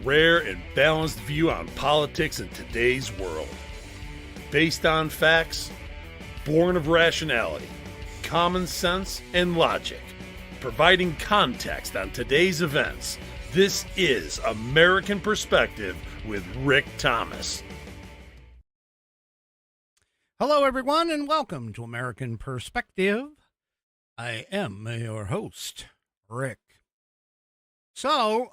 rare and balanced view on politics in today's world. Based on facts, born of rationality, common sense, and logic, providing context on today's events. This is American Perspective with Rick Thomas. Hello, everyone, and welcome to American Perspective. I am your host, Rick. So,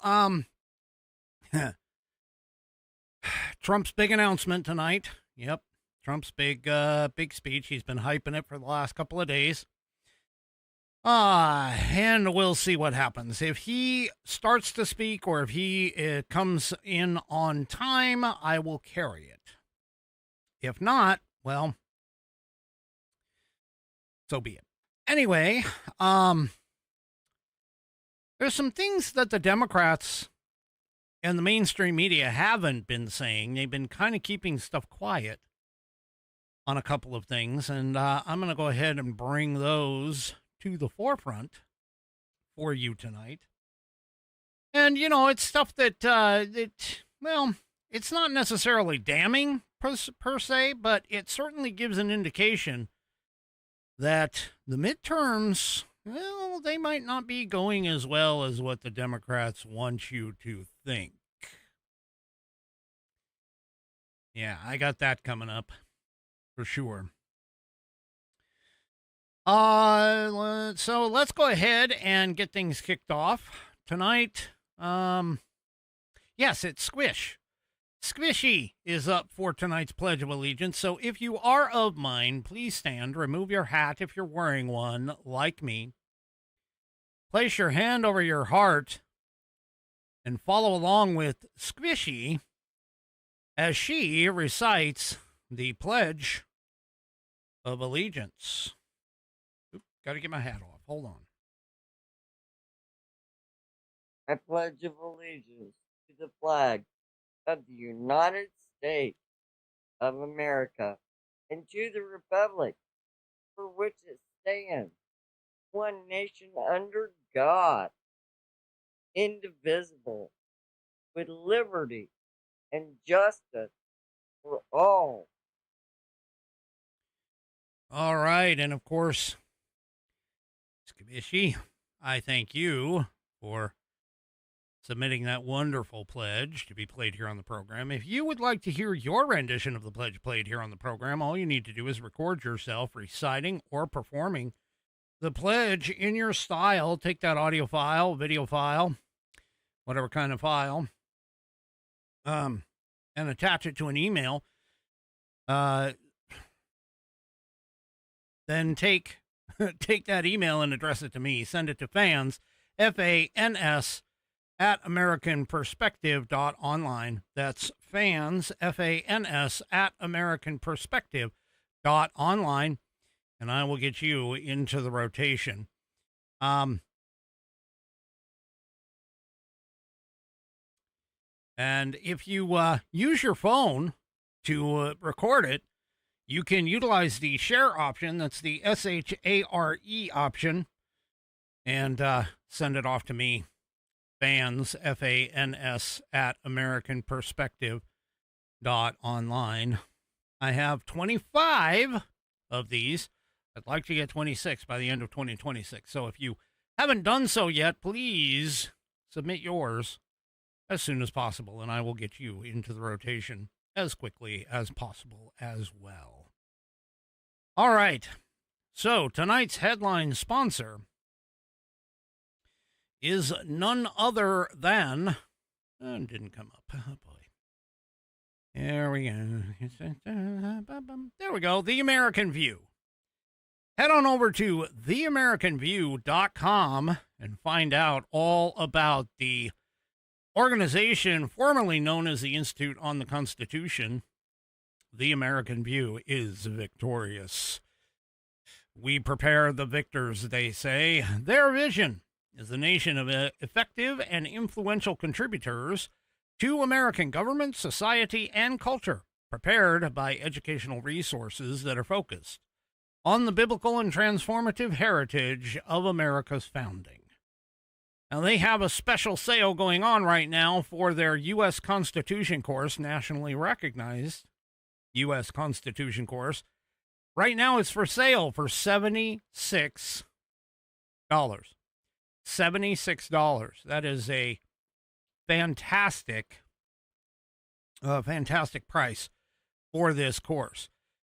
Trump's big announcement tonight. Yep, Trump's big speech. He's been hyping it for the last couple of days. And we'll see what happens. If he starts to speak or if he comes in on time, I will carry it. If not, well, so be it. Anyway, there's some things that the Democrats and the mainstream media haven't been saying. They've been kind of keeping stuff quiet on a couple of things, and I'm going to go ahead and bring those to the forefront for you tonight. And, you know, it's stuff that, well, it's not necessarily damning per se, but it certainly gives an indication that the midterms, well, they might not be going as well as what the Democrats want you to think. Yeah, I got that coming up for sure. So let's go ahead and get things kicked off tonight. Yes, it's Squish. Squishy is up for tonight's Pledge of Allegiance, so if you are of mine, please stand, remove your hat if you're wearing one, like me. Place your hand over your heart and follow along with Squishy as she recites the Pledge of Allegiance. Oop, gotta get my hat off. Hold on. I pledge of allegiance to the flag of the United States of America and to the republic for which it stands, one nation under God, indivisible, with liberty and justice for all. All right, and of course, Skabishi, I thank you for submitting that wonderful pledge to be played here on the program. If you would like to hear your rendition of the pledge played here on the program, all you need to do is record yourself reciting or performing the pledge in your style. Take that audio file, video file, whatever kind of file, and attach it to an email. Then take that email and address it to me. Send it to fans, FANS, at AmericanPerspective.online. That's fans, FANS, at AmericanPerspective.online. And I will get you into the rotation. And if you use your phone to record it, you can utilize the share option. That's the SHARE option. And send it off to me. Fans, FANS, at AmericanPerspective.online. I have 25 of these. I'd like to get 26 by the end of 2026. So if you haven't done so yet, please submit yours as soon as possible, and I will get you into the rotation as quickly as possible as well. All right. So tonight's headline sponsor is none other than, didn't come up. Oh, boy. There we go. There we go. The American View. Head on over to theamericanview.com and find out all about the organization formerly known as the Institute on the Constitution. The American View is victorious. We prepare the victors, they say. Their vision is the nation of effective and influential contributors to American government, society, and culture, prepared by educational resources that are focused on the biblical and transformative heritage of America's founding. Now, they have a special sale going on right now for their U.S. Constitution course, nationally recognized U.S. Constitution course. Right now, it's for sale for $76. $76. That is a fantastic price for this course.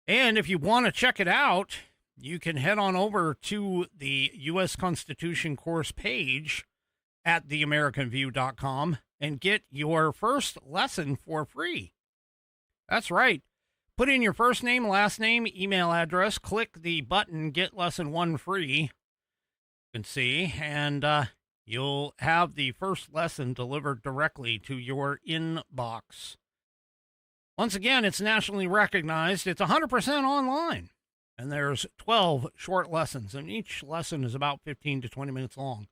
And if you want to check it out, you can head on over to the U.S. Constitution course page at theamericanview.com and get your first lesson for free. That's right. Put in your first name, last name, email address, click the button, Get Lesson 1 free, you can see, and you'll have the first lesson delivered directly to your inbox. Once again, it's nationally recognized. It's 100% online, and there's 12 short lessons, and each lesson is about 15 to 20 minutes long.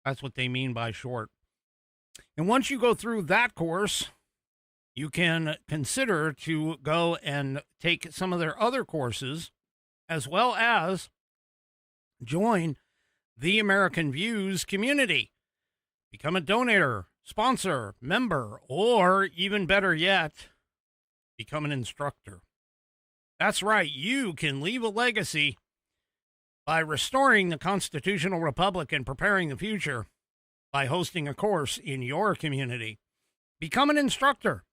That's what they mean by short. And once you go through that course, you can consider to go and take some of their other courses, as well as join the American Views community. Become a donator, sponsor, member, or even better yet, become an instructor. That's right. You can leave a legacy by restoring the constitutional republic and preparing the future by hosting a course in your community. Become an instructor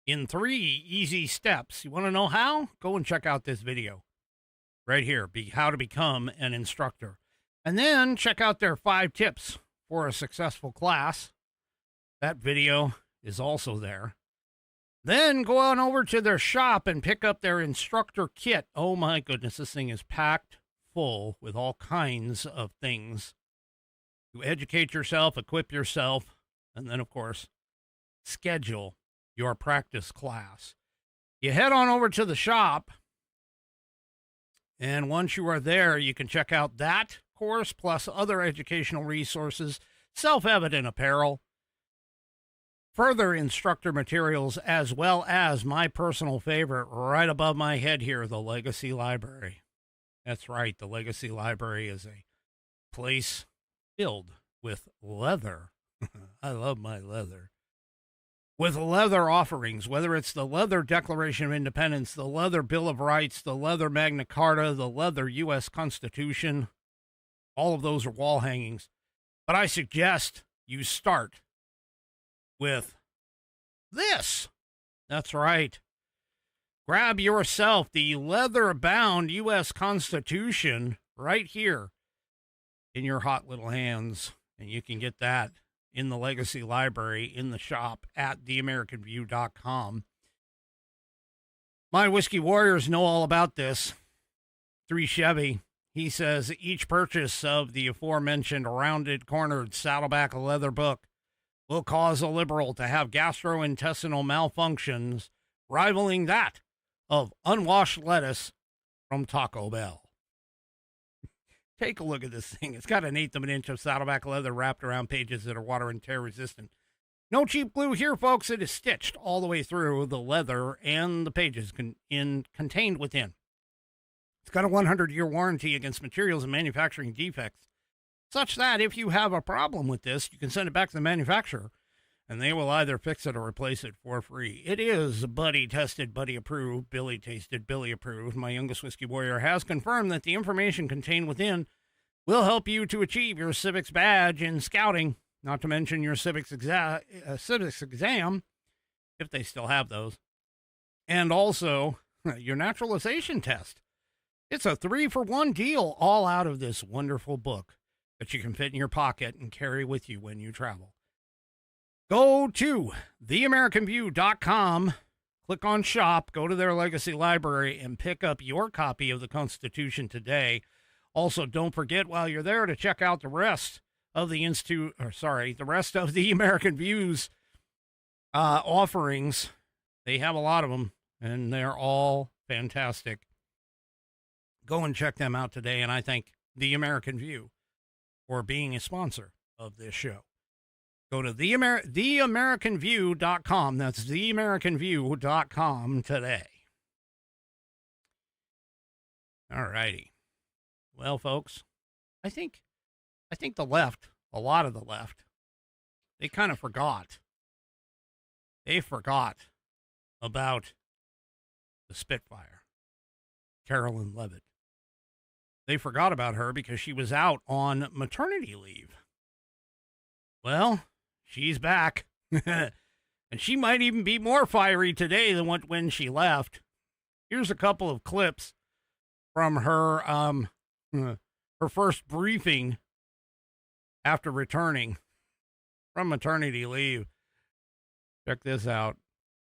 in 3 easy steps. You want to know how? Go and check out this video right here, how to become an instructor. And then check out their 5 tips for a successful class. That video is also there. Then go on over to their shop and pick up their instructor kit. Oh my goodness, this thing is packed full with all kinds of things to educate yourself, equip yourself, and then, of course, schedule your practice class. You head on over to the shop, and once you are there, you can check out that course plus other educational resources, self-evident apparel, further instructor materials, as well as my personal favorite right above my head here, the Legacy Library. That's right, the Legacy Library is a place filled with leather. I love my leather. With leather offerings, whether it's the leather Declaration of Independence, the leather Bill of Rights, the leather Magna Carta, the leather U.S. Constitution, all of those are wall hangings. But I suggest you start with this. That's right. Grab yourself the leather-bound U.S. Constitution right here in your hot little hands, and you can get that in the Legacy Library in the shop at theamericanview.com. My Whiskey Warriors know all about this. 3 Chevy, he says, each purchase of the aforementioned rounded cornered Saddleback leather book will cause a liberal to have gastrointestinal malfunctions rivaling that of unwashed lettuce from Taco Bell. Take a look at this thing. It's got 1/8 of an inch of Saddleback leather wrapped around pages that are water and tear resistant. No cheap glue here, folks. It is stitched all the way through the leather and the pages contained within. It's got a 100-year warranty against materials and manufacturing defects, such that if you have a problem with this, you can send it back to the manufacturer, and they will either fix it or replace it for free. It is buddy tested, buddy approved, Billy tasted, Billy approved. My youngest whiskey warrior has confirmed that the information contained within will help you to achieve your civics badge in scouting, not to mention your civics exam, if they still have those, and also your naturalization test. It's a 3-for-1 deal, all out of this wonderful book that you can fit in your pocket and carry with you when you travel. Go to theamericanview.com, click on shop, go to their Legacy Library, and pick up your copy of the Constitution today. Also, don't forget while you're there to check out the rest of the the rest of the American Views offerings. They have a lot of them, and they're all fantastic. Go and check them out today, and I thank the American View for being a sponsor of this show. Go to theamericanview.com. That's theamericanview.com today. All righty. Well, folks, I think the left a lot of the left, they kind of forgot. They forgot about the Spitfire, Carolyn Levitt. They forgot about her because she was out on maternity leave. Well, she's back. And she might even be more fiery today than when she left. Here's a couple of clips from her her first briefing after returning from maternity leave. Check this out.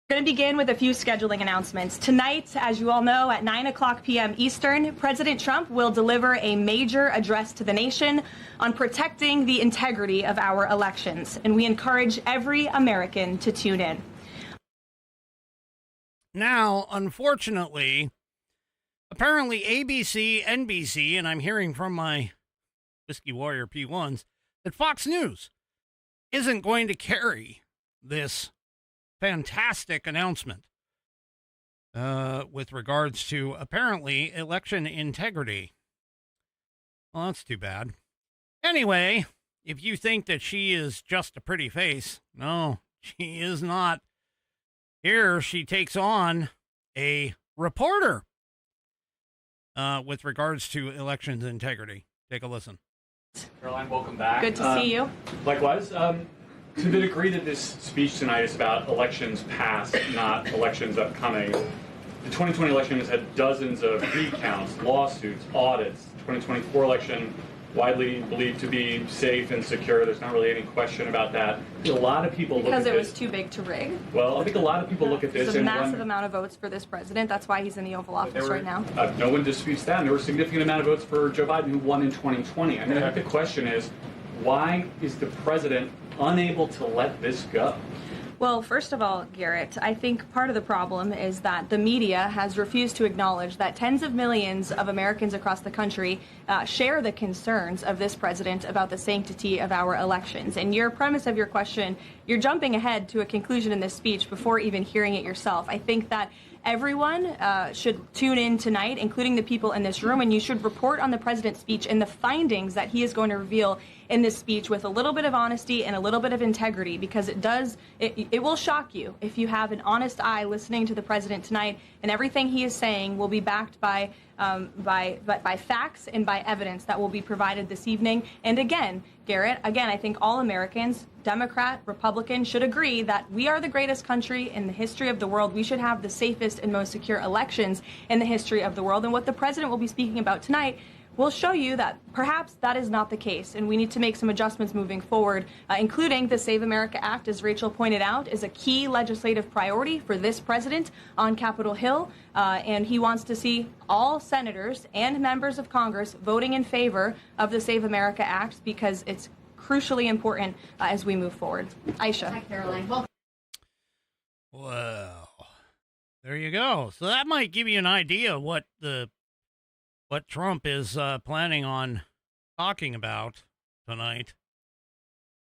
We're going to begin with a few scheduling announcements. Tonight, as you all know, at 9:00 p.m. Eastern, President Trump will deliver a major address to the nation on protecting the integrity of our elections, and we encourage every American to tune in. Now, unfortunately, apparently ABC, NBC, and I'm hearing from my Whiskey Warrior P1s, that Fox News isn't going to carry this fantastic announcement with regards to apparently election integrity. Well, that's too bad. Anyway, if you think that she is just a pretty face, no, she is not. Here she takes on a reporter with regards to elections integrity. Take a listen. Caroline, welcome back. Good to see you. Likewise. To the degree that this speech tonight is about elections past, not elections upcoming, the 2020 election has had dozens of recounts, lawsuits, audits. The 2024 election, widely believed to be safe and secure. There's not really any question about that. A lot of people look at this. Because it was too big to rig. Well, I think a lot of people look at this There's a and massive wonder, amount of votes for this president. That's why he's in the Oval Office right now. No one disputes that. And there were a significant amount of votes for Joe Biden, who won in 2020. I mean, I think the question is, why is the president unable to let this go? Well, first of all, Garrett, I think part of the problem is that the media has refused to acknowledge that tens of millions of Americans across the country share the concerns of this president about the sanctity of our elections. And your premise of your question, you're jumping ahead to a conclusion in this speech before even hearing it yourself. I think that everyone should tune in tonight, including the people in this room, and you should report on the president's speech and the findings that he is going to reveal in this speech with a little bit of honesty and a little bit of integrity, because it will shock you if you have an honest eye listening to the president tonight, and everything he is saying will be backed by facts and by evidence that will be provided this evening. And again, Garrett, I think all Americans, Democrat, Republican, should agree that we are the greatest country in the history of the world. We should have the safest and most secure elections in the history of the world. And what the president will be speaking about tonight will show you that perhaps that is not the case, and we need to make some adjustments moving forward, including the Save America Act, as Rachel pointed out, is a key legislative priority for this president on Capitol Hill, and he wants to see all senators and members of Congress voting in favor of the Save America Act, because it's crucially important as we move forward. Aisha. Hi, Caroline. Well, there you go. So that might give you an idea of what Trump is planning on talking about tonight.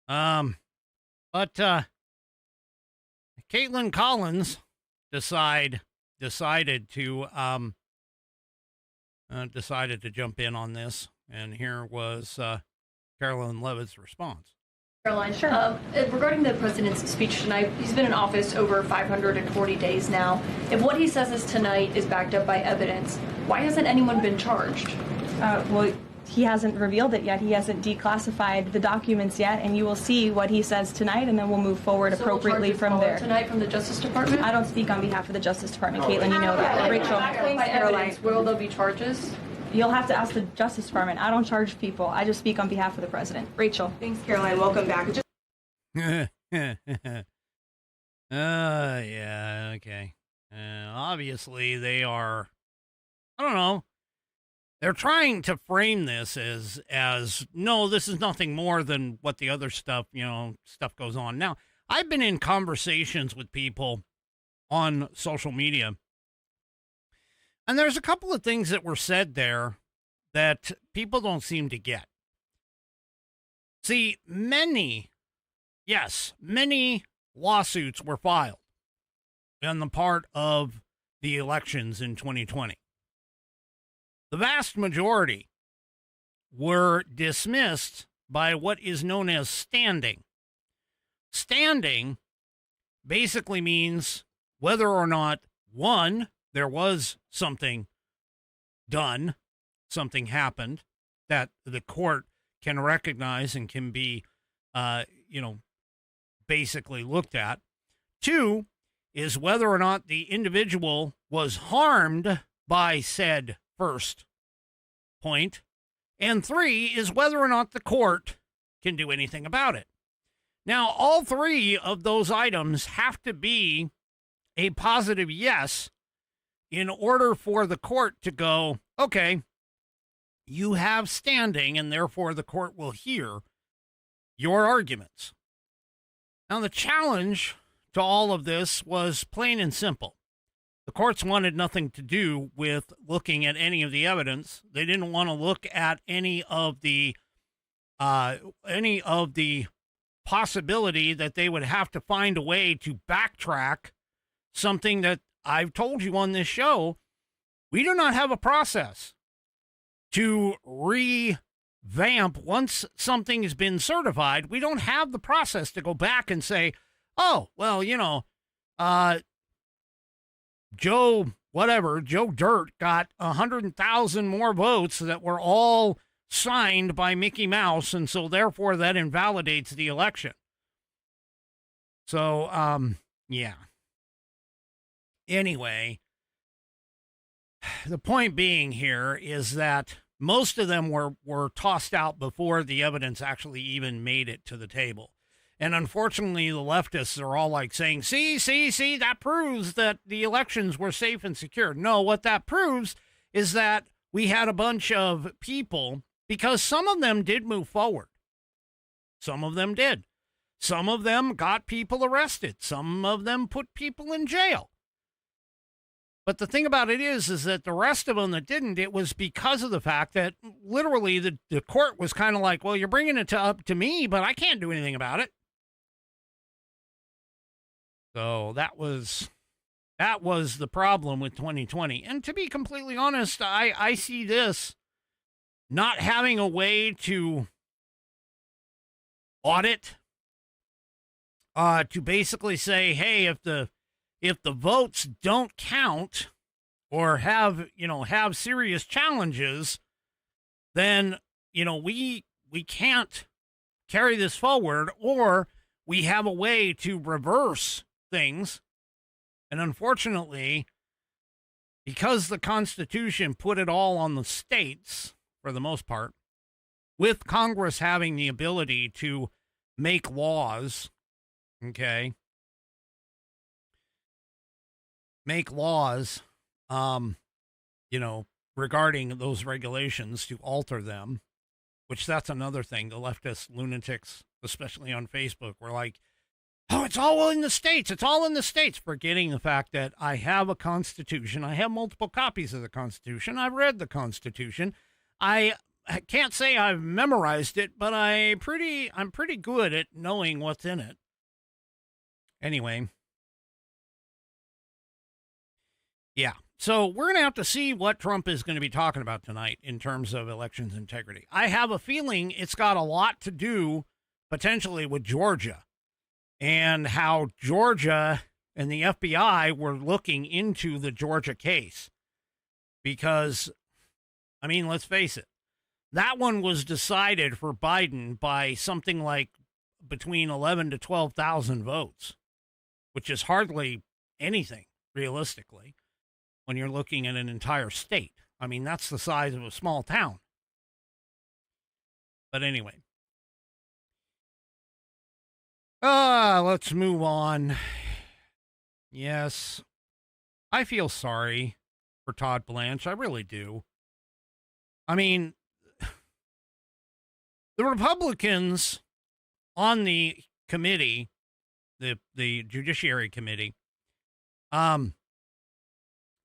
But Caitlin Collins decided to jump in on this, and here was Carolyn Levitt's response. Caroline, sure. Regarding the president's speech tonight, he's been in office over 540 days now. If what he says is tonight is backed up by evidence, why hasn't anyone been charged? Well, he hasn't revealed it yet. He hasn't declassified the documents yet, and you will see what he says tonight, and then we'll move forward appropriately from there. Tonight from the Justice Department? I don't speak on behalf of the Justice Department, Caitlin. You know that. Rachel. By evidence, will there be charges? You'll have to ask the Justice Department. I don't charge people. I just speak on behalf of the president. Rachel. Thanks, Caroline. Welcome back. Yeah, okay. Obviously, they are, I don't know, they're trying to frame this as no, this is nothing more than what the other stuff goes on. Now, I've been in conversations with people on social media, and there's a couple of things that were said there that people don't seem to get. See, many lawsuits were filed on the part of the elections in 2020. The vast majority were dismissed by what is known as standing. Standing basically means whether or not, one, there was something done, something happened that the court can recognize and can be, basically looked at. Two is whether or not the individual was harmed by said first point. And three is whether or not the court can do anything about it. Now, all three of those items have to be a positive yes in order for the court to go, okay, you have standing, and therefore the court will hear your arguments. Now, the challenge to all of this was plain and simple. The courts wanted nothing to do with looking at any of the evidence. They didn't want to look at any of the possibility that they would have to find a way to backtrack something that I've told you on this show. We do not have a process to revamp once something has been certified. We don't have the process to go back and say, oh, well, Joe Dirt got 100,000 more votes that were all signed by Mickey Mouse, and so therefore that invalidates the election. So, yeah. Anyway, the point being here is that most of them were tossed out before the evidence actually even made it to the table. And unfortunately, the leftists are all like saying, see, that proves that the elections were safe and secure. No, what that proves is that we had a bunch of people, because some of them did move forward. Some of them did. Some of them got people arrested. Some of them put people in jail. But the thing about it is that the rest of them that didn't, it was because of the fact that literally the court was kind of like, well, you're bringing it up to me, but I can't do anything about it. So that was the problem with 2020. And to be completely honest, I see this not having a way to audit, to basically say, hey, if the votes don't count or have serious challenges, then, we can't carry this forward, or we have a way to reverse things. And unfortunately, because the Constitution put it all on the states for the most part, with Congress having the ability to make laws, regarding those regulations, to alter them, which that's another thing. The leftist lunatics, especially on Facebook, were like, oh, it's all in the states. It's all in the states, forgetting the fact that I have a Constitution. I have multiple copies of the Constitution. I've read the Constitution. I can't say I've memorized it, but I'm pretty good at knowing what's in it. Anyway. Yeah. So we're going to have to see what Trump is going to be talking about tonight in terms of elections integrity. I have a feeling it's got a lot to do potentially with Georgia, and how Georgia and the FBI were looking into the Georgia case. Because, let's face it, that one was decided for Biden by something like between 11 to 12,000 votes, which is hardly anything, realistically, when you're looking at an entire state. That's the size of a small town. But anyway. Let's move on. Yes, I feel sorry for Todd Blanche. I really do. The Republicans on the committee, the Judiciary Committee, the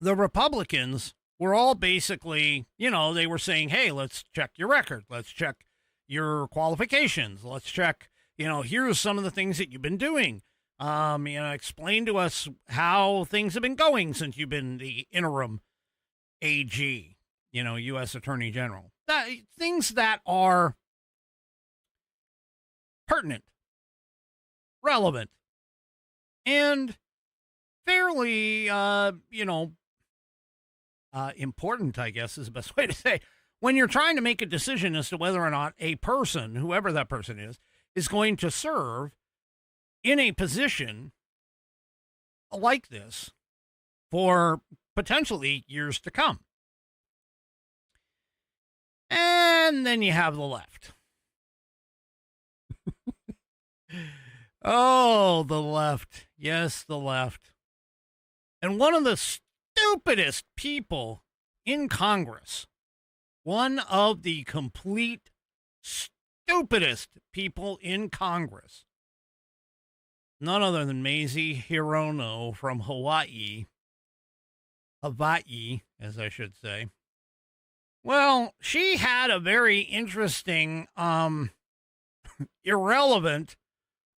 Republicans were all basically, they were saying, hey, let's check your record. Let's check your qualifications. Let's check, here's some of the things that you've been doing. Explain to us how things have been going since you've been the interim AG, U.S. Attorney General. Things that are pertinent, relevant, and fairly, important, I guess is the best way to say, when you're trying to make a decision as to whether or not a person, whoever that person is going to serve in a position like this for potentially years to come. And then you have the left. Oh, the left. Yes, the left. And one of the stupidest people in Congress, one of the complete stupidest people in Congress, none other than Mazie Hirono from Hawaii, as I should say. Well, she had a very interesting, irrelevant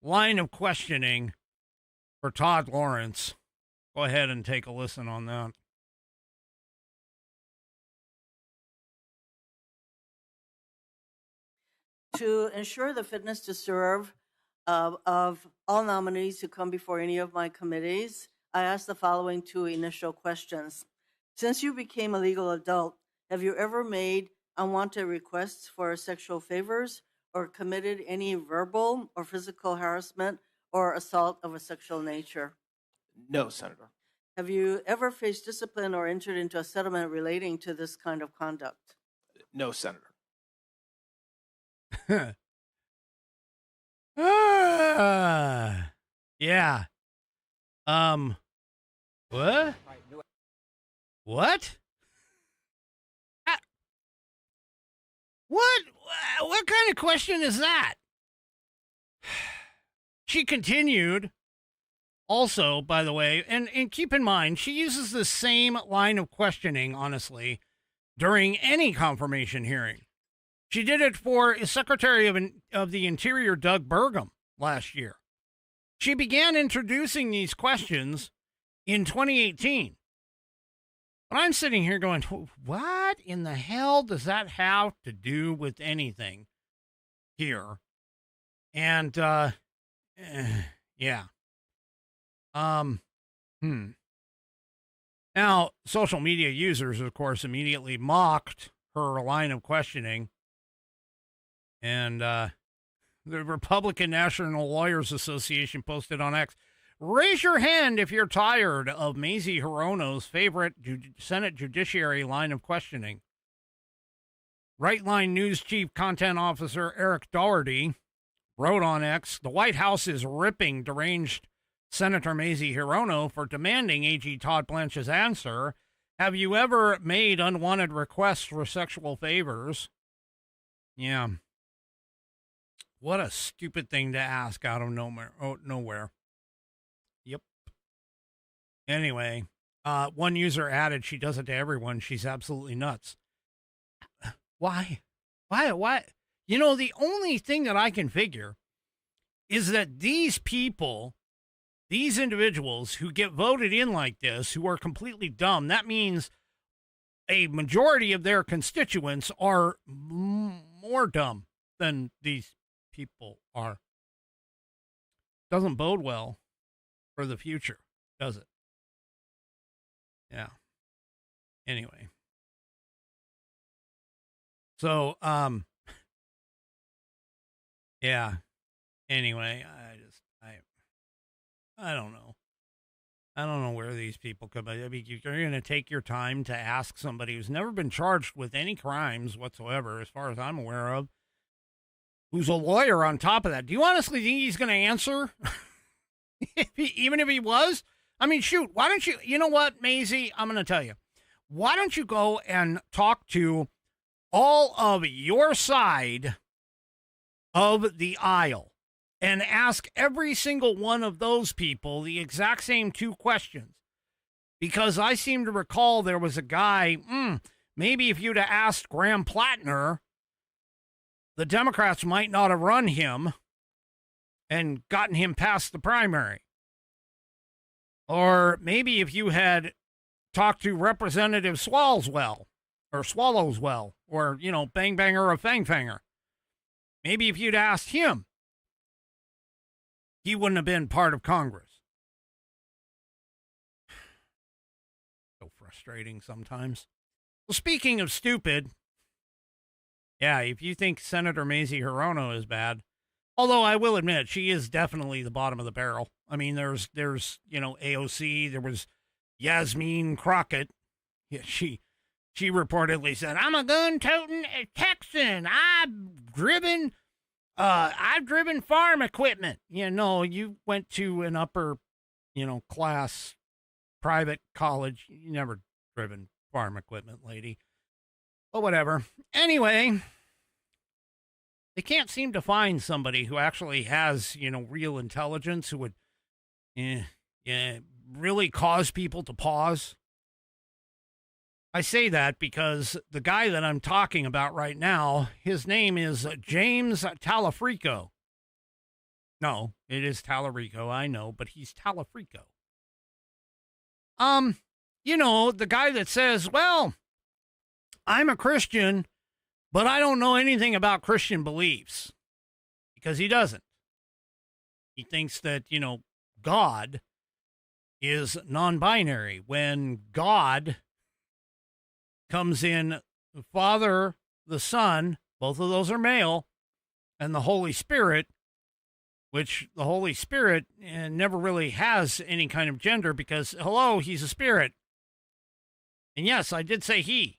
line of questioning for Todd Lawrence. Go ahead and take a listen on that. To ensure the fitness to serve of all nominees who come before any of my committees, I ask the following two initial questions. Since you became a legal adult, have you ever made unwanted requests for sexual favors or committed any verbal or physical harassment or assault of a sexual nature? No, Senator. Have you ever faced discipline or entered into a settlement relating to this kind of conduct? No, Senator. Yeah. What? What? What kind of question is that? She continued, also, by the way, and keep in mind, she uses the same line of questioning, honestly, during any confirmation hearing. She did it for Secretary of the Interior, Doug Burgum, last year. She began introducing these questions in 2018. But I'm sitting here going, what in the hell does that have to do with anything here? And, yeah. Now, social media users, of course, immediately mocked her line of questioning. And the Republican National Lawyers Association posted on X, raise your hand if you're tired of Mazie Hirono's favorite Senate Judiciary line of questioning. Right Line News Chief Content Officer Eric Doherty wrote on X, the White House is ripping deranged Senator Mazie Hirono for demanding AG Todd Blanche's answer. Have you ever made unwanted requests for sexual favors? Yeah. What a stupid thing to ask out of nowhere. Yep. Anyway, one user added, she does it to everyone. She's absolutely nuts. Why? You know, the only thing that I can figure is that these people, these individuals who get voted in like this, who are completely dumb, that means a majority of their constituents are more dumb than these people are. Doesn't bode well for the future, does it? Yeah. Anyway. So, yeah. Anyway, I don't know. I don't know where these people come. I mean, you're going to take your time to ask somebody who's never been charged with any crimes whatsoever, as far as I'm aware of, who's a lawyer on top of that. Do you honestly think he's going to answer? Even if he was? I mean, shoot, why don't you know what, Mazie, I'm going to tell you. Why don't you go and talk to all of your side of the aisle and ask every single one of those people the exact same two questions? Because I seem to recall there was a guy, maybe if you'd have asked Graham Plattner, the Democrats might not have run him and gotten him past the primary. Or maybe if you had talked to Representative Swallowswell, or, you know, Bang Banger or Fang Fanger, maybe if you'd asked him, he wouldn't have been part of Congress. So frustrating sometimes. Well, speaking of stupid, yeah, if you think Senator Mazie Hirono is bad, although I will admit she is definitely the bottom of the barrel. I mean, there's AOC, there was Yasmin Crockett. Yeah, she reportedly said, "I'm a gun-toting Texan. I've driven farm equipment." You went to an upper, class private college. You never driven farm equipment, lady. But whatever. Anyway, they can't seem to find somebody who actually has, real intelligence, who would really cause people to pause. I say that because the guy that I'm talking about right now, his name is James Talafrico. No, it is Talarico, I know, but he's Talafrico. The guy that says, well, I'm a Christian, but I don't know anything about Christian beliefs, because he doesn't. He thinks that, God is non-binary, when God comes in the Father, the Son, both of those are male, and the Holy Spirit, which the Holy Spirit never really has any kind of gender, because, hello, he's a spirit. And yes, I did say he,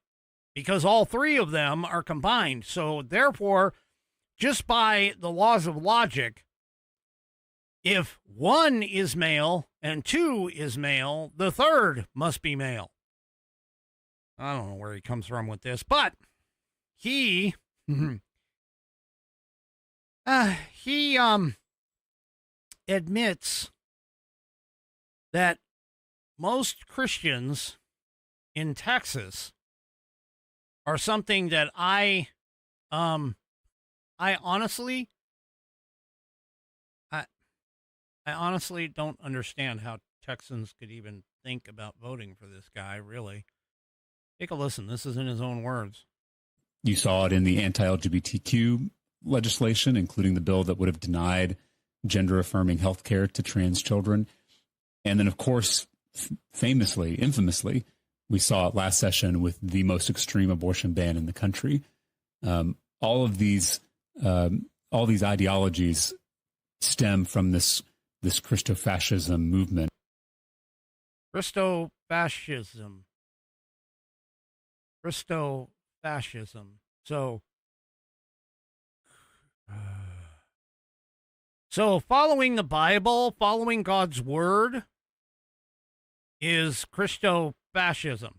because all three of them are combined. So therefore, just by the laws of logic, if one is male and two is male, the third must be male. I don't know where he comes from with this, but he admits that most Christians in Texas are something that I honestly don't understand how Texans could even think about voting for this guy, really. Take a listen. This is in his own words. You saw it in the anti-LGBTQ legislation, including the bill that would have denied gender-affirming health care to trans children. And then, of course, infamously, we saw it last session with the most extreme abortion ban in the country. All these ideologies stem from this Christofascism movement. Christofascism. So following the Bible, following God's word, is Christofascism,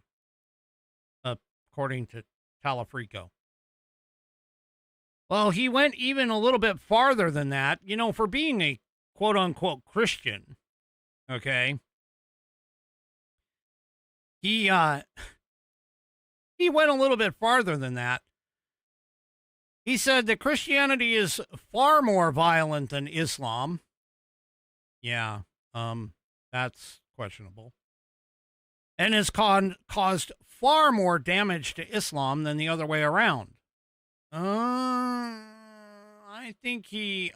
according to Talafrico. Well, he went even a little bit farther than that, for being a quote-unquote Christian, okay? He went a little bit farther than that. He said that Christianity is far more violent than Islam. Yeah, that's questionable. And has caused far more damage to Islam than the other way around. I think he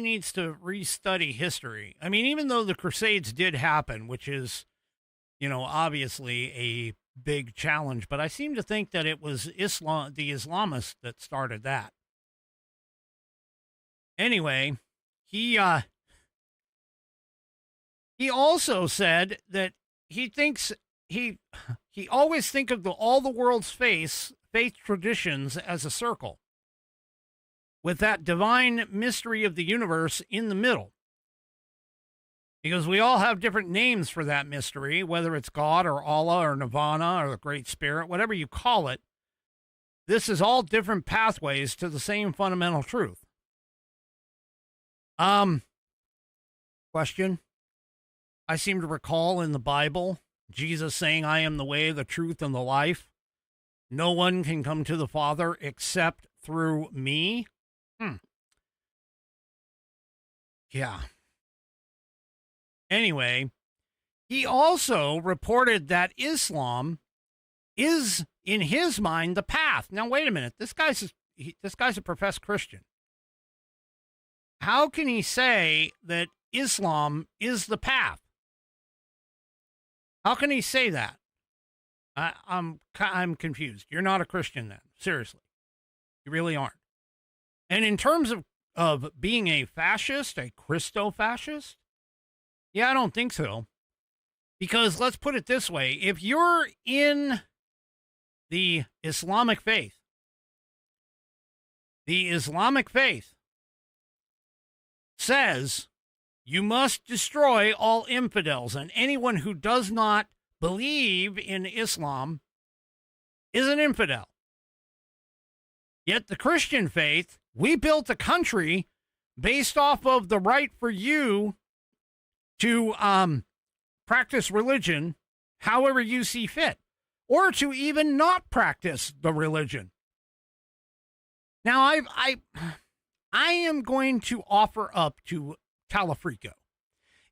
needs to restudy history. I mean, even though the Crusades did happen, which is, obviously a big challenge, but I seem to think that it was the Islamists that started that. Anyway, he also said that he thinks he always think of all the world's faith traditions as a circle, with that divine mystery of the universe in the middle. Because we all have different names for that mystery, whether it's God or Allah or Nirvana or the Great Spirit, whatever you call it. This is all different pathways to the same fundamental truth. Question. I seem to recall in the Bible, Jesus saying, "I am the way, the truth, and the life. No one can come to the Father except through me." Yeah. Anyway, he also reported that Islam is, in his mind, the path. Now, wait a minute. This guy's a professed Christian. how can he say that Islam is the path? How can he say that? I'm confused. You're not a Christian then. Seriously. You really aren't. And in terms of being a fascist, a Christo-fascist, yeah, I don't think so. Because let's put it this way. If you're in the Islamic faith says you must destroy all infidels, and anyone who does not believe in Islam is an infidel. Yet the Christian faith, we built a country based off of the right for you to practice religion however you see fit, or to even not practice the religion. Now, I am going to offer up to Talafrico.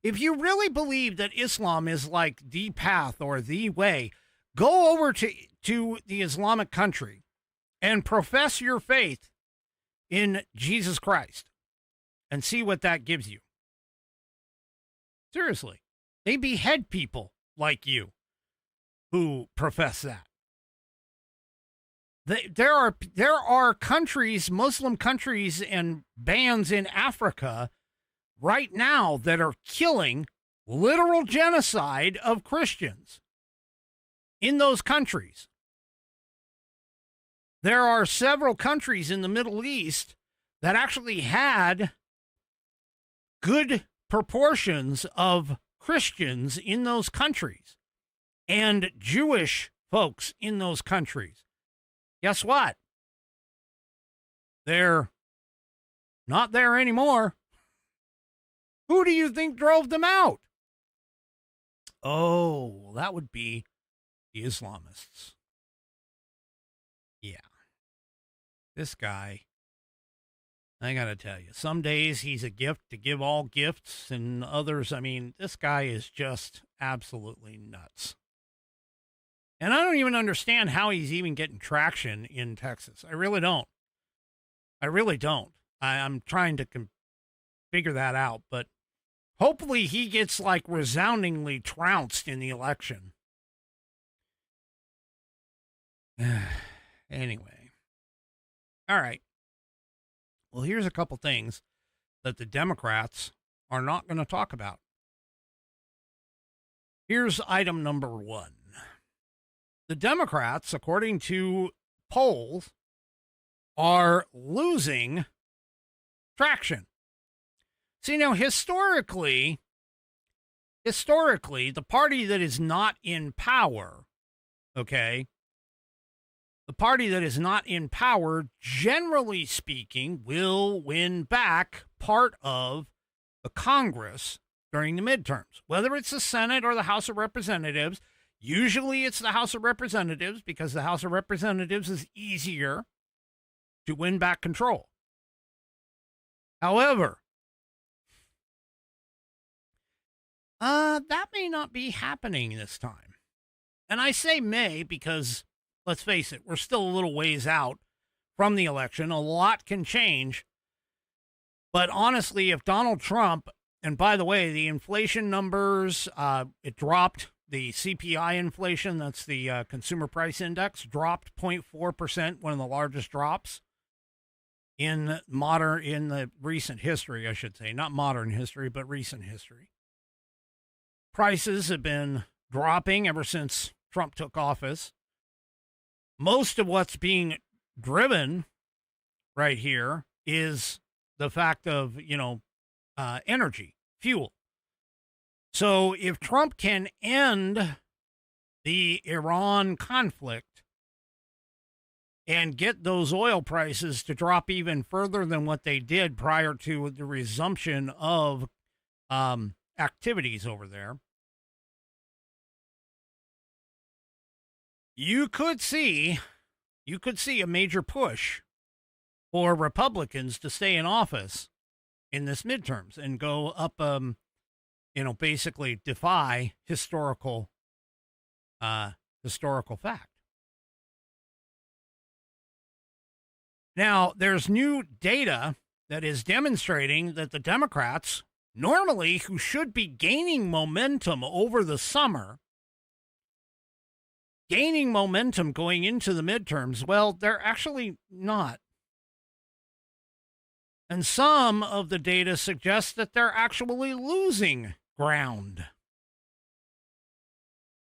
If you really believe that Islam is like the path or the way, go over to the Islamic country and profess your faith in Jesus Christ and see what that gives you. Seriously, they behead people like you who profess that. There are countries, Muslim countries and bands in Africa right now that are killing literal genocide of Christians in those countries. There are several countries in the Middle East that actually had good proportions of Christians in those countries and Jewish folks in those countries. Guess what? They're not there anymore. Who do you think drove them out? Oh, that would be the Islamists. Yeah. This guy, I got to tell you, some days he's a gift to give all gifts, and others, I mean, this guy is just absolutely nuts. And I don't even understand how he's even getting traction in Texas. I really don't. I'm trying to figure that out, but hopefully he gets like resoundingly trounced in the election. Anyway. All right. Well, here's a couple things that the Democrats are not going to talk about. Here's item number 1. The Democrats, according to polls, are losing traction. See, now, historically, the party that is not in power, okay, the party that is not in power, generally speaking, will win back part of the Congress during the midterms, whether it's the Senate or the House of Representatives. Usually it's the House of Representatives because the House of Representatives is easier to win back control. However, that may not be happening this time. And I say may because, let's face it, we're still a little ways out from the election. A lot can change. But honestly, if Donald Trump, and by the way, the inflation numbers, it dropped. The CPI inflation, that's the Consumer Price Index, dropped 0.4%, one of the largest drops in the recent history, I should say. Not modern history, but recent history. Prices have been dropping ever since Trump took office. Most of what's being driven right here is the fact of, energy, fuel. So if Trump can end the Iran conflict and get those oil prices to drop even further than what they did prior to the resumption of activities over there, you could see a major push for Republicans to stay in office in this midterms and go up, basically defy historical fact. Now, there's new data that is demonstrating that the Democrats, normally who should be gaining momentum over the summer, gaining momentum going into the midterms, well, they're actually not. And some of the data suggests that they're actually losing ground.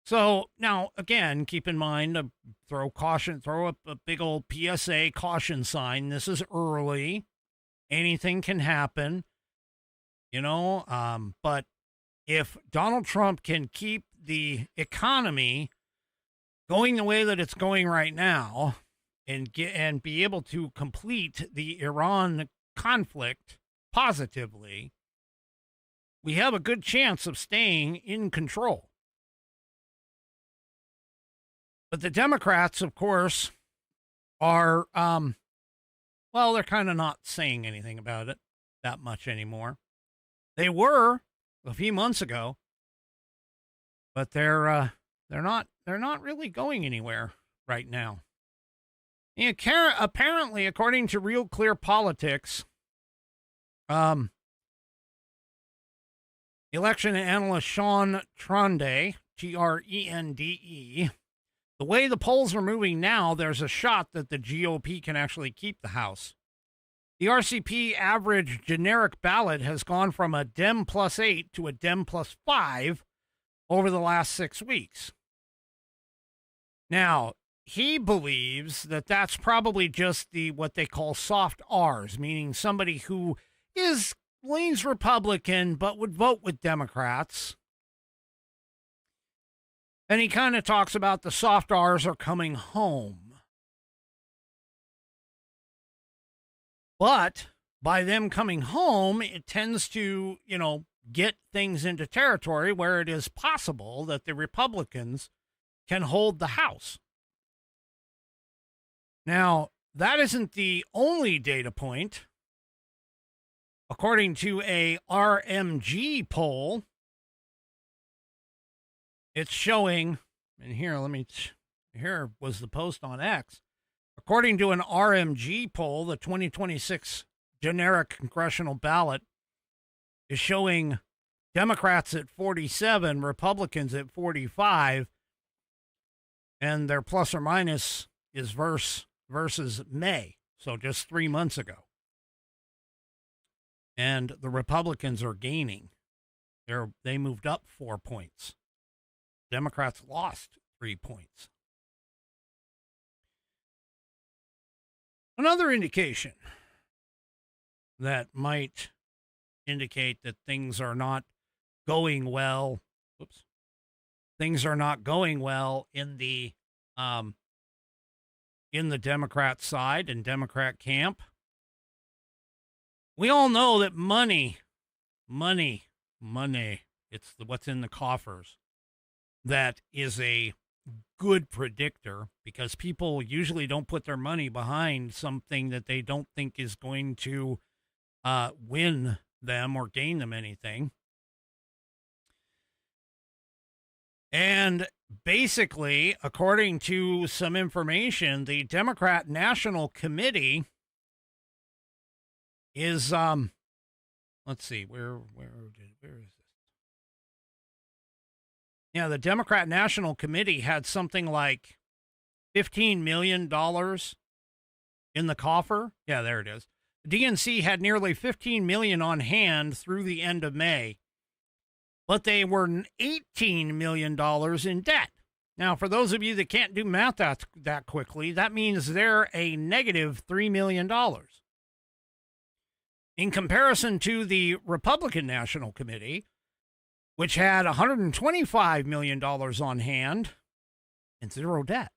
So now, again, keep in mind, throw up a big old PSA caution sign. This is early. Anything can happen, but if Donald Trump can keep the economy going the way that it's going right now and be able to complete the Iran conflict positively, we have a good chance of staying in control. But the Democrats, of course, are, they're kind of not saying anything about it that much anymore. They were a few months ago, but they're not really going anywhere right now. And apparently, according to Real Clear Politics, election analyst Sean Trende, Trende, the way the polls are moving now, there's a shot that the GOP can actually keep the House. The RCP average generic ballot has gone from a Dem +8 to a Dem +5 over the last 6 weeks. Now, he believes that that's probably just what they call soft R's, meaning somebody who leans Republican but would vote with Democrats. And he kind of talks about the soft R's are coming home. But by them coming home, it tends to, get things into territory where it is possible that the Republicans can hold the House. Now, that isn't the only data point. According to a RMG poll, it's showing, and here was the post on X. According to an RMG poll, the 2026 generic congressional ballot is showing Democrats at 47, Republicans at 45, and their plus or minus is versus May, so just 3 months ago. And the Republicans are gaining. They moved up 4 points. Democrats lost 3 points. Another indication that might indicate that things are not going well. Things are not going well in the Democrat side and Democrat camp. We all know that money, it's what's in the coffers. That is a good predictor because people usually don't put their money behind something that they don't think is going to win them or gain them anything. And basically, according to some information, the Democrat National Committee is, let's see, where is this? Yeah, the Democrat National Committee had something like $15 million in the coffer. Yeah, there it is. The DNC had nearly $15 million on hand through the end of May, but they were $18 million in debt. Now, for those of you that can't do math that quickly, that means they're a negative $3 million. In comparison to the Republican National Committee, which had $125 million on hand and zero debt.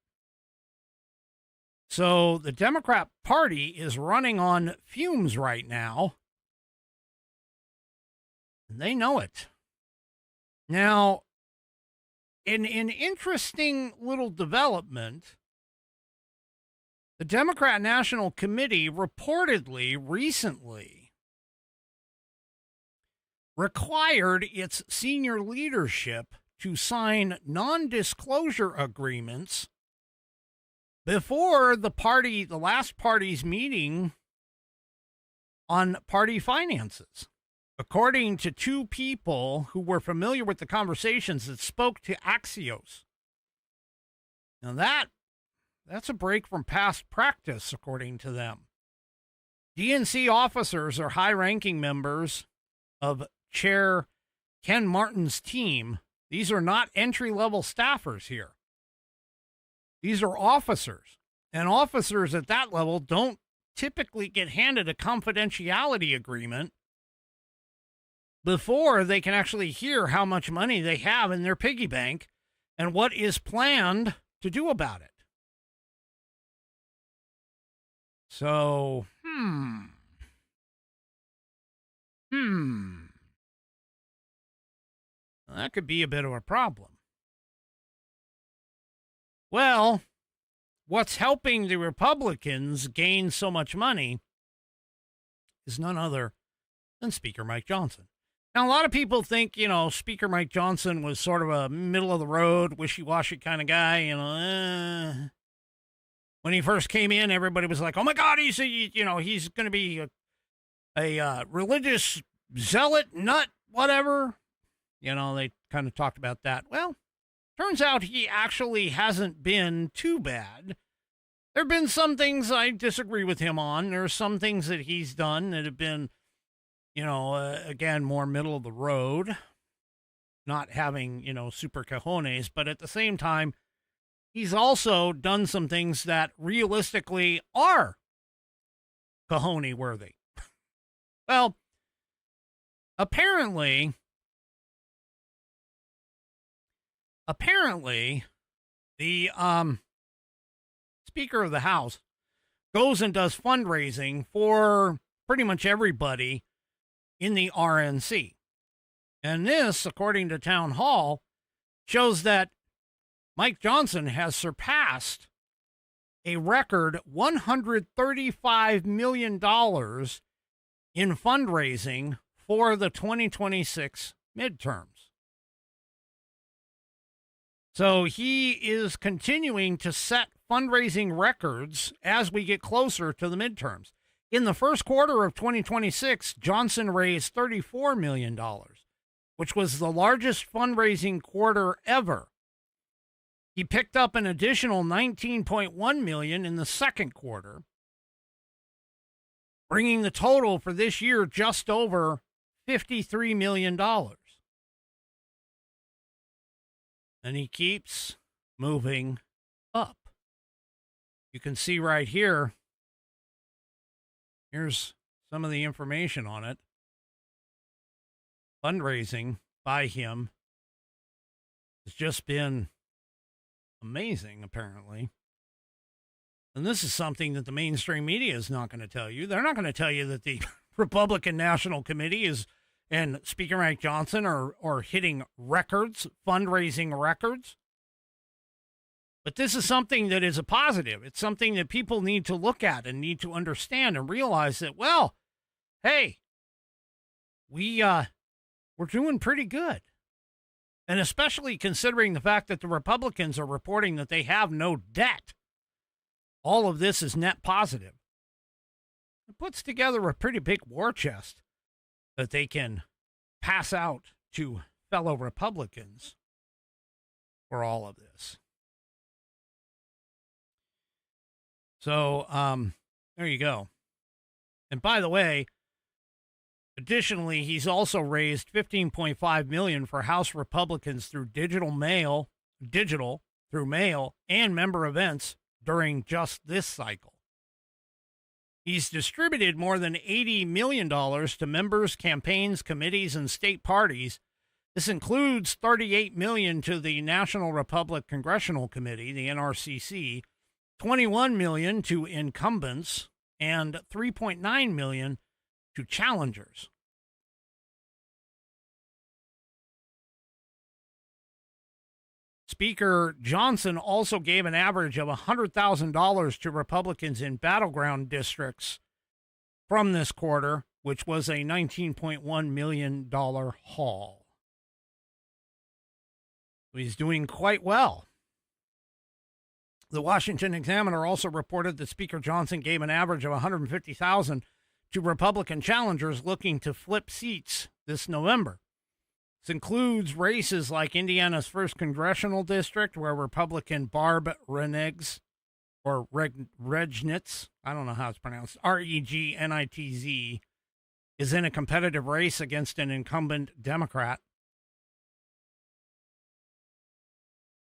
So the Democrat Party is running on fumes right now, and they know it. Now, in an interesting little development, the Democrat National Committee reportedly recently required its senior leadership to sign non-disclosure agreements before the last party's meeting on party finances. According to two people who were familiar with the conversations that spoke to Axios. Now that's a break from past practice, according to them. DNC officers are high-ranking members of Chair Ken Martin's team. These are not entry-level staffers here. These are officers. And officers at that level don't typically get handed a confidentiality agreement before they can actually hear how much money they have in their piggy bank and what is planned to do about it. So, that could be a bit of a problem. Well, what's helping the Republicans gain so much money is none other than Speaker Mike Johnson. Now, a lot of people think, Speaker Mike Johnson was sort of a middle-of-the-road, wishy-washy kind of guy, When he first came in, everybody was like, oh, my God, he's going to be a religious zealot, nut, whatever. They kind of talked about that. Well, turns out he actually hasn't been too bad. There have been some things I disagree with him on. There are some things that he's done that have been, again, more middle of the road, not having, super cojones. But at the same time, he's also done some things that realistically are cojones worthy. Well, apparently, the Speaker of the House goes and does fundraising for pretty much everybody in the RNC. And this, according to Townhall, shows that Mike Johnson has surpassed a record $135 million in fundraising for the 2026 midterms. So he is continuing to set fundraising records as we get closer to the midterms. In the first quarter of 2026, Johnson raised $34 million, which was the largest fundraising quarter ever. He picked up an additional $19.1 million in the second quarter, bringing the total for this year just over $53 million. And he keeps moving up. You can see right here, here's some of the information on it. Fundraising by him has just been amazing, apparently. And this is something that the mainstream media is not going to tell you. They're not going to tell you that the Republican National Committee and Speaker Mike Johnson are hitting records, fundraising records. But this is something that is a positive. It's something that people need to look at and need to understand and realize that, well, hey, we're doing pretty good. And especially considering the fact that the Republicans are reporting that they have no debt. All of this is net positive. It puts together a pretty big war chest that they can pass out to fellow Republicans for all of this. So, there you go. And by the way, additionally, he's also raised $15.5 million for House Republicans through digital through mail and member events during just this cycle. He's distributed more than $80 million to members, campaigns, committees, and state parties. This includes $38 million to the National Republican Congressional Committee, the NRCC, $21 million to incumbents, and $3.9 million to challengers. Speaker Johnson also gave an average of $100,000 to Republicans in battleground districts from this quarter, which was a $19.1 million haul. He's doing quite well. The Washington Examiner also reported that Speaker Johnson gave an average of $150,000 to Republican challengers looking to flip seats this November. This includes races like Indiana's 1st Congressional District, where Republican Barb Regnitz, I don't know how it's pronounced, Regnitz, is in a competitive race against an incumbent Democrat.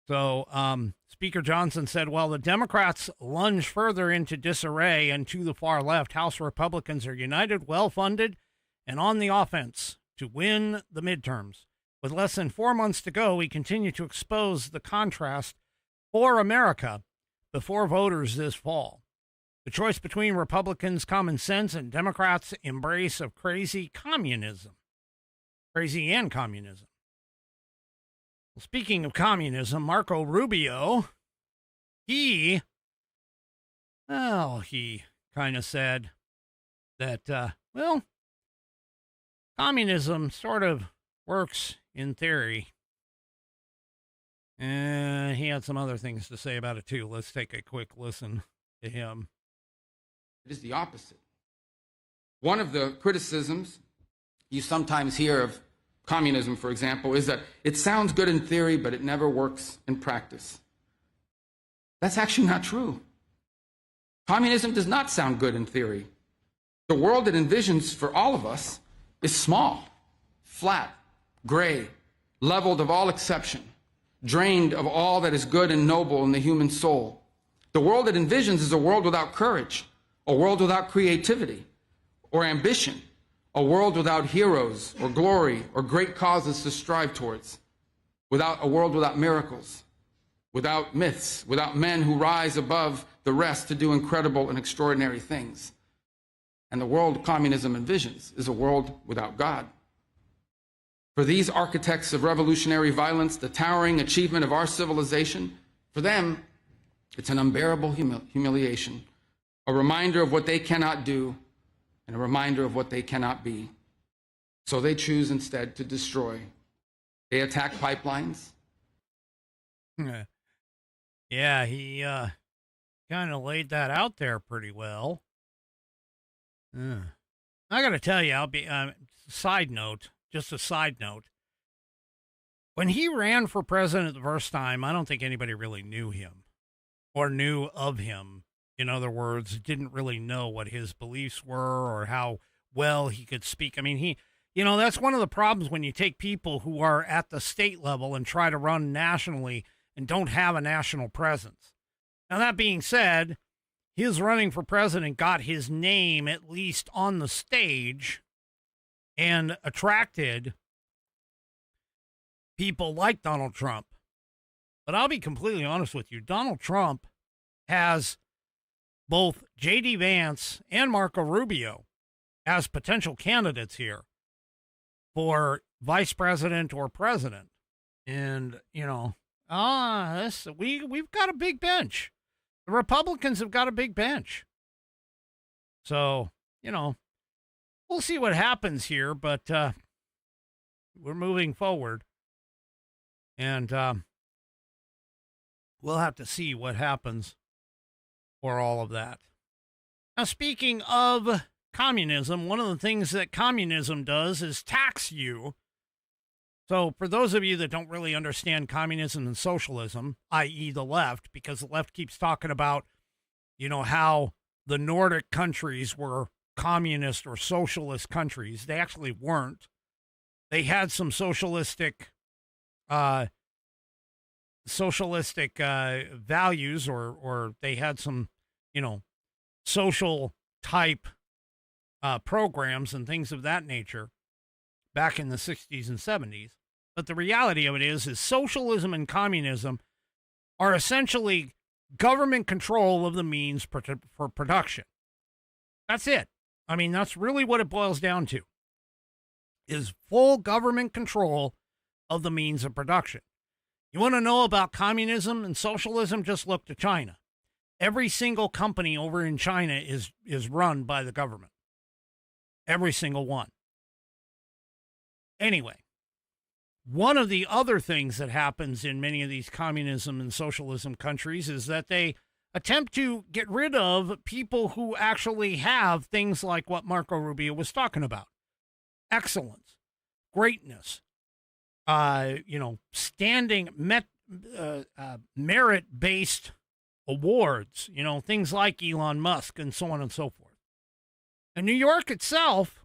So Speaker Johnson said, while the Democrats lunge further into disarray and to the far left, House Republicans are united, well-funded, and on the offense to win the midterms. With less than 4 months to go, we continue to expose the contrast for America before voters this fall. The choice between Republicans' common sense and Democrats' embrace of crazy and communism. Well, speaking of communism, Marco Rubio, he kind of said that, communism sort of works in theory. And he had some other things to say about it, too. Let's take a quick listen to him. It is the opposite. One of the criticisms you sometimes hear of communism, for example, is that it sounds good in theory, but it never works in practice. That's actually not true. Communism does not sound good in theory. The world it envisions for all of us is small, flat, gray, leveled of all exception, drained of all that is good and noble in the human soul. The world it envisions is a world without courage, a world without creativity or ambition, a world without heroes or glory or great causes to strive towards, a world without miracles, without myths, without men who rise above the rest to do incredible and extraordinary things. And the world communism envisions is a world without God. For these architects of revolutionary violence, the towering achievement of our civilization, for them, it's an unbearable humiliation, a reminder of what they cannot do, and a reminder of what they cannot be. So they choose instead to destroy. They attack pipelines. Yeah, he kind of laid that out there pretty well. I got to tell you, just a side note. When he ran for president the first time, I don't think anybody really knew him or knew of him. In other words, didn't really know what his beliefs were or how well he could speak. I mean, that's one of the problems when you take people who are at the state level and try to run nationally and don't have a national presence. Now, that being said, his running for president got his name at least on the stage and attracted people like Donald Trump. But I'll be completely honest with you. Donald Trump has both J.D. Vance and Marco Rubio as potential candidates here for vice president or president. And, we've got a big bench. The Republicans have got a big bench. So, we'll see what happens here, but we're moving forward. And we'll have to see what happens for all of that. Now, speaking of communism, one of the things that communism does is tax you. So for those of you that don't really understand communism and socialism, i.e. the left, because the left keeps talking about, how the Nordic countries were communist or socialist countries. They actually weren't. They had some socialistic values, or they had some, social type programs and things of that nature back in the 60s and 70s. But the reality of it is socialism and communism are essentially government control of the means for production. That's it. I mean, that's really what it boils down to, is full government control of the means of production. You want to know about communism and socialism? Just look to China. Every single company over in China is run by the government. Every single one. Anyway, one of the other things that happens in many of these communism and socialism countries is that they attempt to get rid of people who actually have things like what Marco Rubio was talking about: excellence, greatness, standing merit-based awards, things like Elon Musk and so on and so forth. And New York itself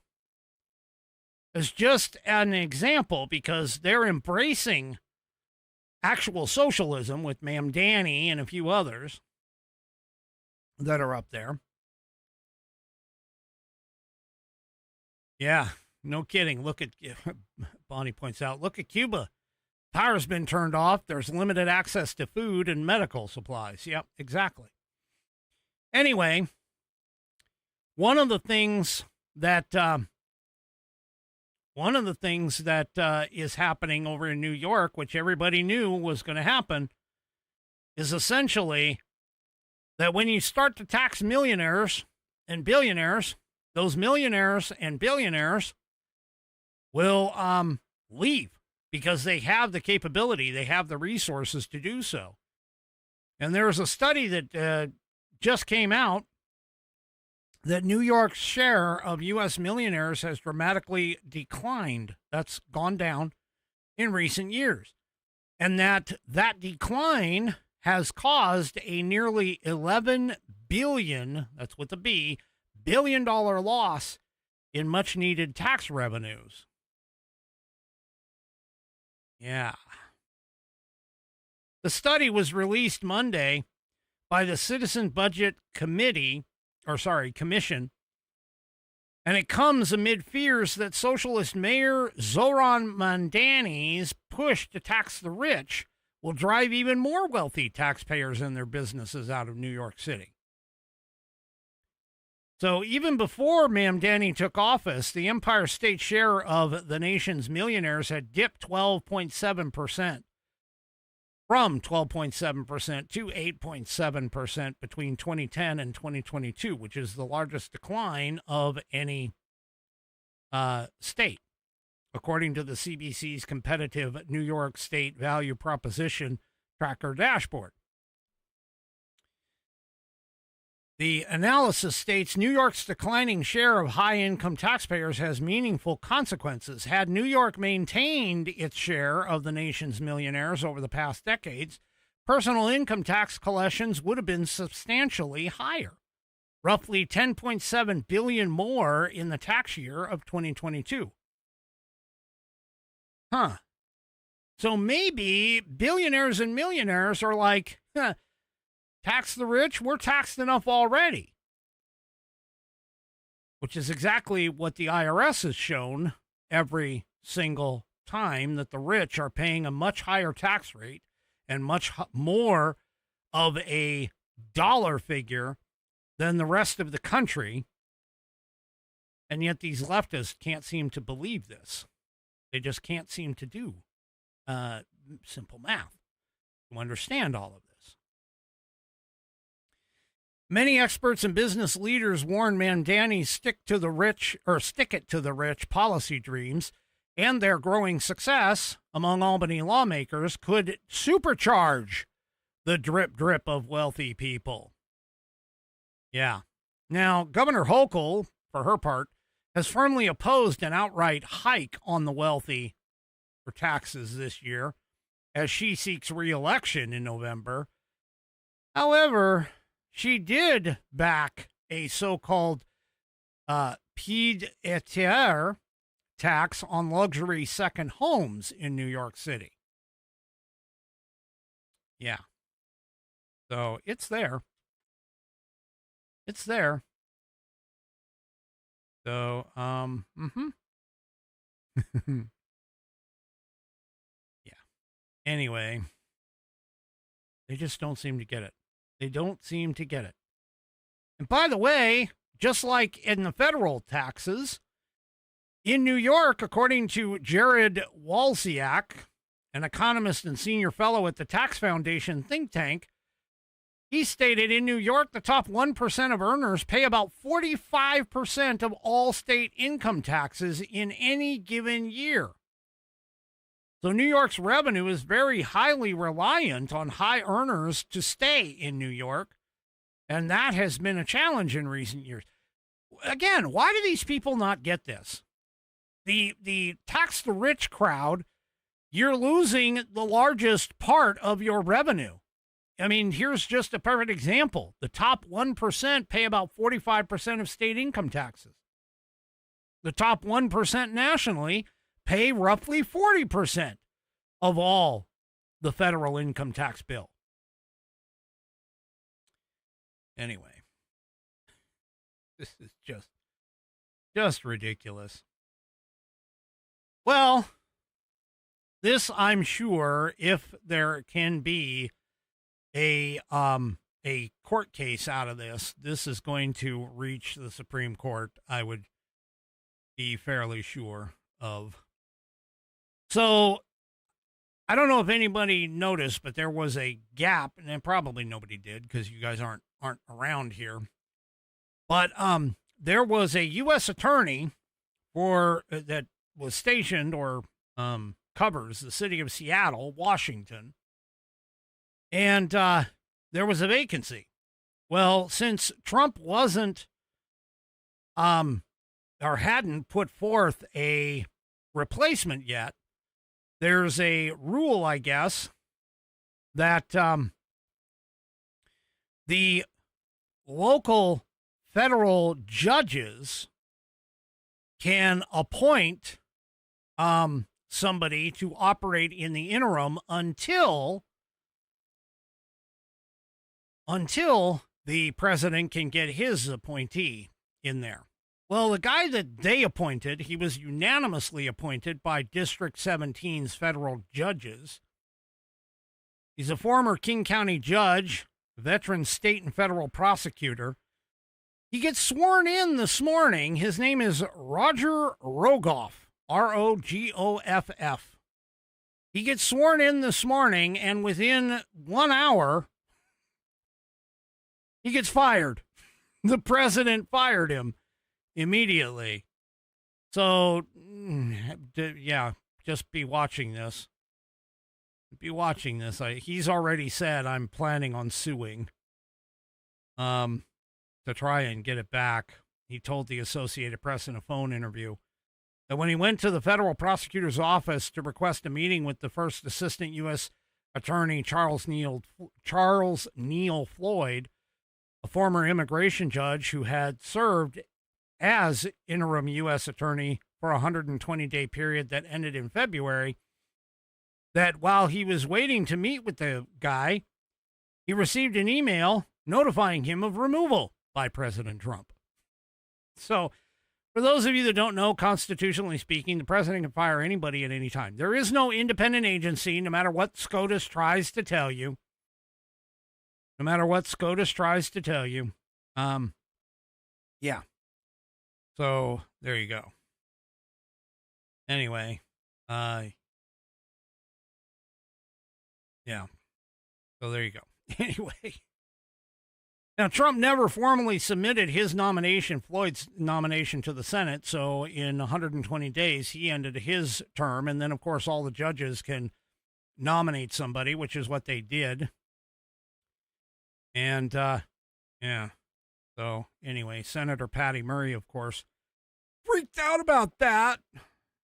is just an example because they're embracing actual socialism with Ma'am Danny and a few others that are up there. Yeah, no kidding. Look at, Bonnie points out, look at Cuba. Power's been turned off. There's limited access to food and medical supplies. Yep, exactly. Anyway, one of the things that is happening over in New York, which everybody knew was going to happen, is essentially that when you start to tax millionaires and billionaires, those millionaires and billionaires will leave because they have the capability, they have the resources to do so. And there's a study that just came out that New York's share of U.S. millionaires has dramatically declined. That's gone down in recent years. And that decline has caused a nearly $11 billion, that's with a B, billion-dollar loss in much-needed tax revenues. Yeah. The study was released Monday by the Citizen Budget Commission, and it comes amid fears that socialist Mayor Zoran Mandani's push to tax the rich will drive even more wealthy taxpayers and their businesses out of New York City. So even before Mamdani took office, the Empire State share of the nation's millionaires had dipped 12.7%, from 12.7% to 8.7% between 2010 and 2022, which is the largest decline of any state, according to the CBC's competitive New York State Value Proposition Tracker dashboard. The analysis states New York's declining share of high-income taxpayers has meaningful consequences. Had New York maintained its share of the nation's millionaires over the past decades, personal income tax collections would have been substantially higher, roughly $10.7 billion more in the tax year of 2022. So maybe billionaires and millionaires are like, tax the rich, we're taxed enough already. Which is exactly what the IRS has shown every single time, that the rich are paying a much higher tax rate and much more of a dollar figure than the rest of the country. And yet these leftists can't seem to believe this. They just can't seem to do simple math to understand all of this. Many experts and business leaders warn Mamdani's stick it to the rich policy dreams and their growing success among Albany lawmakers could supercharge the drip of wealthy people. Yeah. Now, Governor Hochul, for her part, has firmly opposed an outright hike on the wealthy for taxes this year as she seeks re-election in November. However, she did back a so-called pied-à-terre tax on luxury second homes in New York City. Yeah. So it's there. It's there. So, yeah. Anyway, they just don't seem to get it. They don't seem to get it. And by the way, just like in the federal taxes, in New York, according to Jared Walsiak, an economist and senior fellow at the Tax Foundation think tank, he stated in New York, the top 1% of earners pay about 45% of all state income taxes in any given year. So New York's revenue is very highly reliant on high earners to stay in New York, And that has been a challenge in recent years. Again, why do these people not get this? The tax the rich crowd, you're losing the largest part of your revenue. I mean, here's just a perfect example. The top 1% pay about 45% of state income taxes. The top 1% nationally pay roughly 40% of all the federal income tax bill. Anyway, this is just ridiculous. Well, this, I'm sure, if there can be a court case out of this, this is going to reach the Supreme Court, I would be fairly sure of. So I don't know if anybody noticed, but there was a gap, and probably nobody did because you guys aren't around here. But there was a U.S. attorney for that was stationed or covers the city of Seattle, Washington, and there was a vacancy. Well, since Trump wasn't or hadn't put forth a replacement yet, there's a rule, I guess, that the local federal judges can appoint somebody to operate in the interim until the president can get his appointee in there. Well, the guy that they appointed, he was unanimously appointed by District 17's federal judges. He's a former King County judge, veteran state and federal prosecutor. He gets sworn in this morning. His name is Roger Rogoff, R-O-G-O-F-F. He gets sworn in this morning, and within 1 hour, he gets fired. The president fired him immediately. So, yeah, just be watching this. Be watching this. He's already said, I'm planning on suing to try and get it back. He told the Associated Press in a phone interview that when he went to the federal prosecutor's office to request a meeting with the first assistant U.S. attorney, Charles Neal Floyd, a former immigration judge who had served as interim U.S. attorney for a 120-day period that ended in February, that while he was waiting to meet with the guy, he received an email notifying him of removal by President Trump. So, for those of you that don't know, constitutionally speaking, the president can fire anybody at any time. There is no independent agency, no matter what SCOTUS tries to tell you. No matter what SCOTUS tries to tell you. Yeah. So, there you go. Anyway, yeah. So, there you go. Anyway. Now, Trump never formally submitted his nomination, Floyd's nomination, to the Senate. So in 120 days, he ended his term. And then, of course, all the judges can nominate somebody, which is what they did. And, yeah. So anyway, Senator Patty Murray, of course, freaked out about that.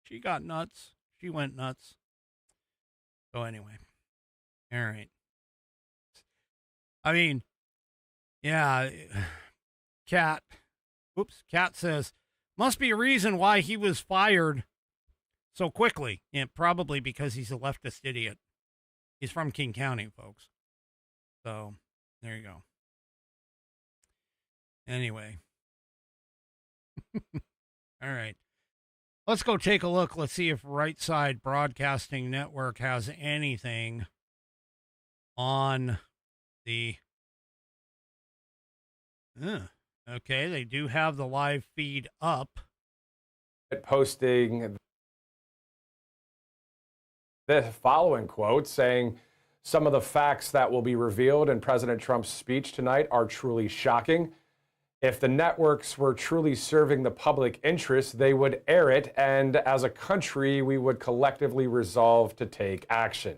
She got nuts. She went nuts. So anyway. All right. I mean, yeah, Cat says, must be a reason why he was fired so quickly. Yeah, probably because he's a leftist idiot. He's from King County, folks. So, there you go. Anyway. All right. Let's go take a look. Let's see if Right Side Broadcasting Network has anything on the... okay, they do have the live feed up. Posting the following quote saying, some of the facts that will be revealed in President Trump's speech tonight are truly shocking. If the networks were truly serving the public interest, they would air it, and as a country, we would collectively resolve to take action.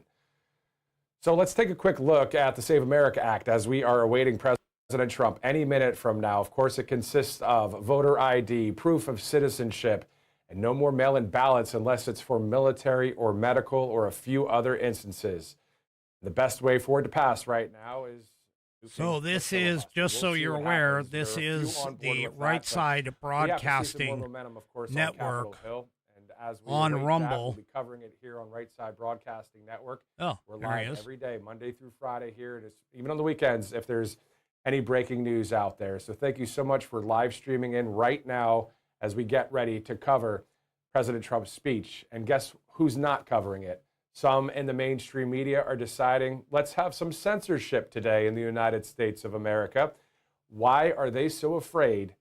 So let's take a quick look at the Save America Act as we are awaiting President President Trump any minute from now. Of course, it consists of voter ID, proof of citizenship, and no more mail-in ballots unless it's for military or medical or a few other instances. The best way for it to pass right now is... So this is, just so you're aware, this is the Right Side Broadcasting Network on Rumble. We'll be covering it here on Right Side Broadcasting Network. Oh, we're there live he is. every day, Monday through Friday here. It is, even on the weekends, if there's any breaking news out there. So thank you so much for live streaming in right now as we get ready to cover President Trump's speech. And guess who's not covering it? Some in the mainstream media are deciding, let's have some censorship today in the United States of America. Why are they so afraid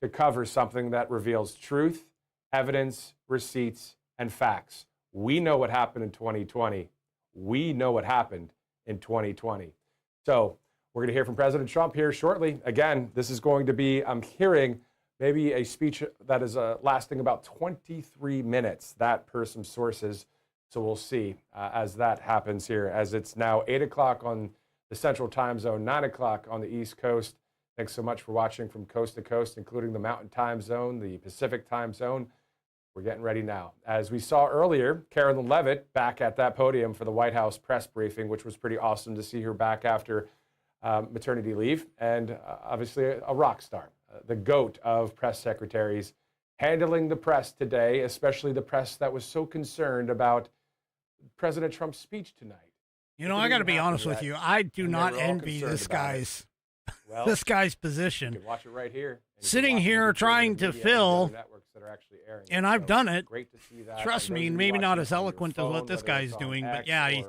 to cover something that reveals truth, evidence, receipts, and facts? We know what happened in 2020. We know what happened in 2020. So we're going to hear from President Trump here shortly. Again, this is going to be, I'm hearing, maybe a speech that is lasting about 23 minutes, that per some sources. So we'll see as that happens here, as it's now 8 o'clock on the Central Time Zone, 9 o'clock on the East Coast. Thanks so much for watching from coast to coast, including the Mountain Time Zone, the Pacific Time Zone. We're getting ready now. As we saw earlier, Carolyn Leavitt back at that podium for the White House press briefing, which was pretty awesome to see her back after maternity leave, and obviously a rock star, the GOAT of press secretaries, handling the press today, especially the press that was so concerned about President Trump's speech tonight. You know, I got to be honest with you. I do not envy this guy's position. You can watch it right here. Sitting here trying to fill, and I've done it. Trust me, maybe not as eloquent as what this guy's doing, but yeah,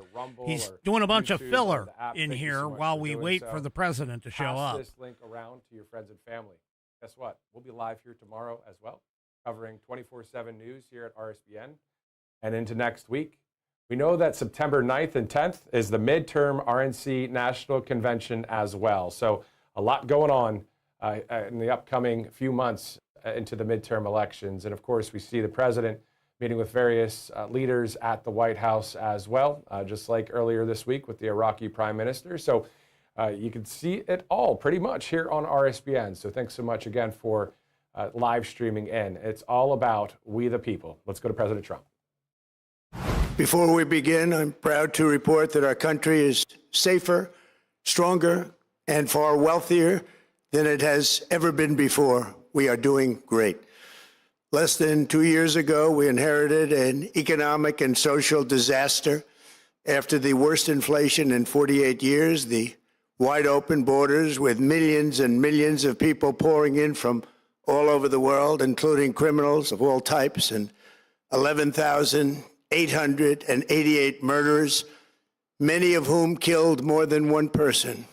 he's doing a bunch of filler in here while we wait for the president to show up. Pass this link around to your friends and family. Guess what? We'll be live here tomorrow as well, covering 24/7 news here at RSBN and into next week. We know that September 9th and 10th is the midterm RNC National Convention as well. So a lot going on in the upcoming few months into the midterm elections. And of course, we see the president meeting with various leaders at the White House as well, just like earlier this week with the Iraqi prime minister. So you can see it all pretty much here on RSBN. So thanks so much again for live streaming in. It's all about we the people. Let's go to President Trump. Before we begin, I'm proud to report that our country is safer, stronger, and far wealthier than it has ever been before. We are doing great. Less than 2 years ago, we inherited an economic and social disaster. After the worst inflation in 48 years, the wide open borders with millions and millions of people pouring in from all over the world, including criminals of all types, and 11,888 murders, many of whom killed more than one person.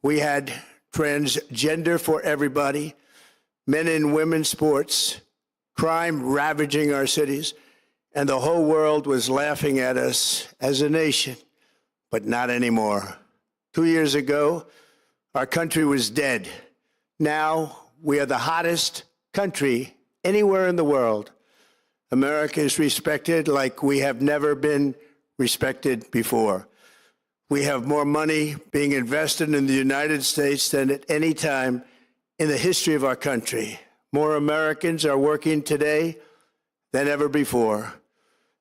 We had transgender for everybody, men and women's sports, crime ravaging our cities, and the whole world was laughing at us as a nation, but not anymore. 2 years ago, our country was dead. Now we are the hottest country anywhere in the world. America is respected like we have never been respected before. We have more money being invested in the United States than at any time in the history of our country. More Americans are working today than ever before.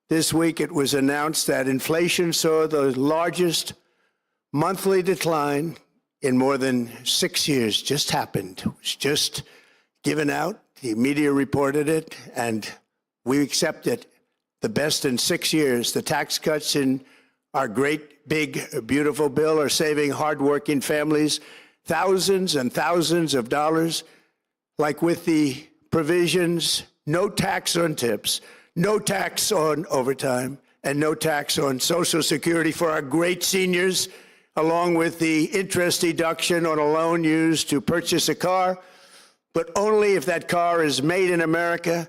This week it was announced that inflation saw the largest monthly decline in more than 6 years. Just happened. It was just given out. The media reported it, and we accept it. The best in 6 years. The tax cuts in our great, big, beautiful bill are saving hardworking families thousands and thousands of dollars, like with the provisions, no tax on tips, no tax on overtime, and no tax on Social Security for our great seniors, along with the interest deduction on a loan used to purchase a car, but only if that car is made in America,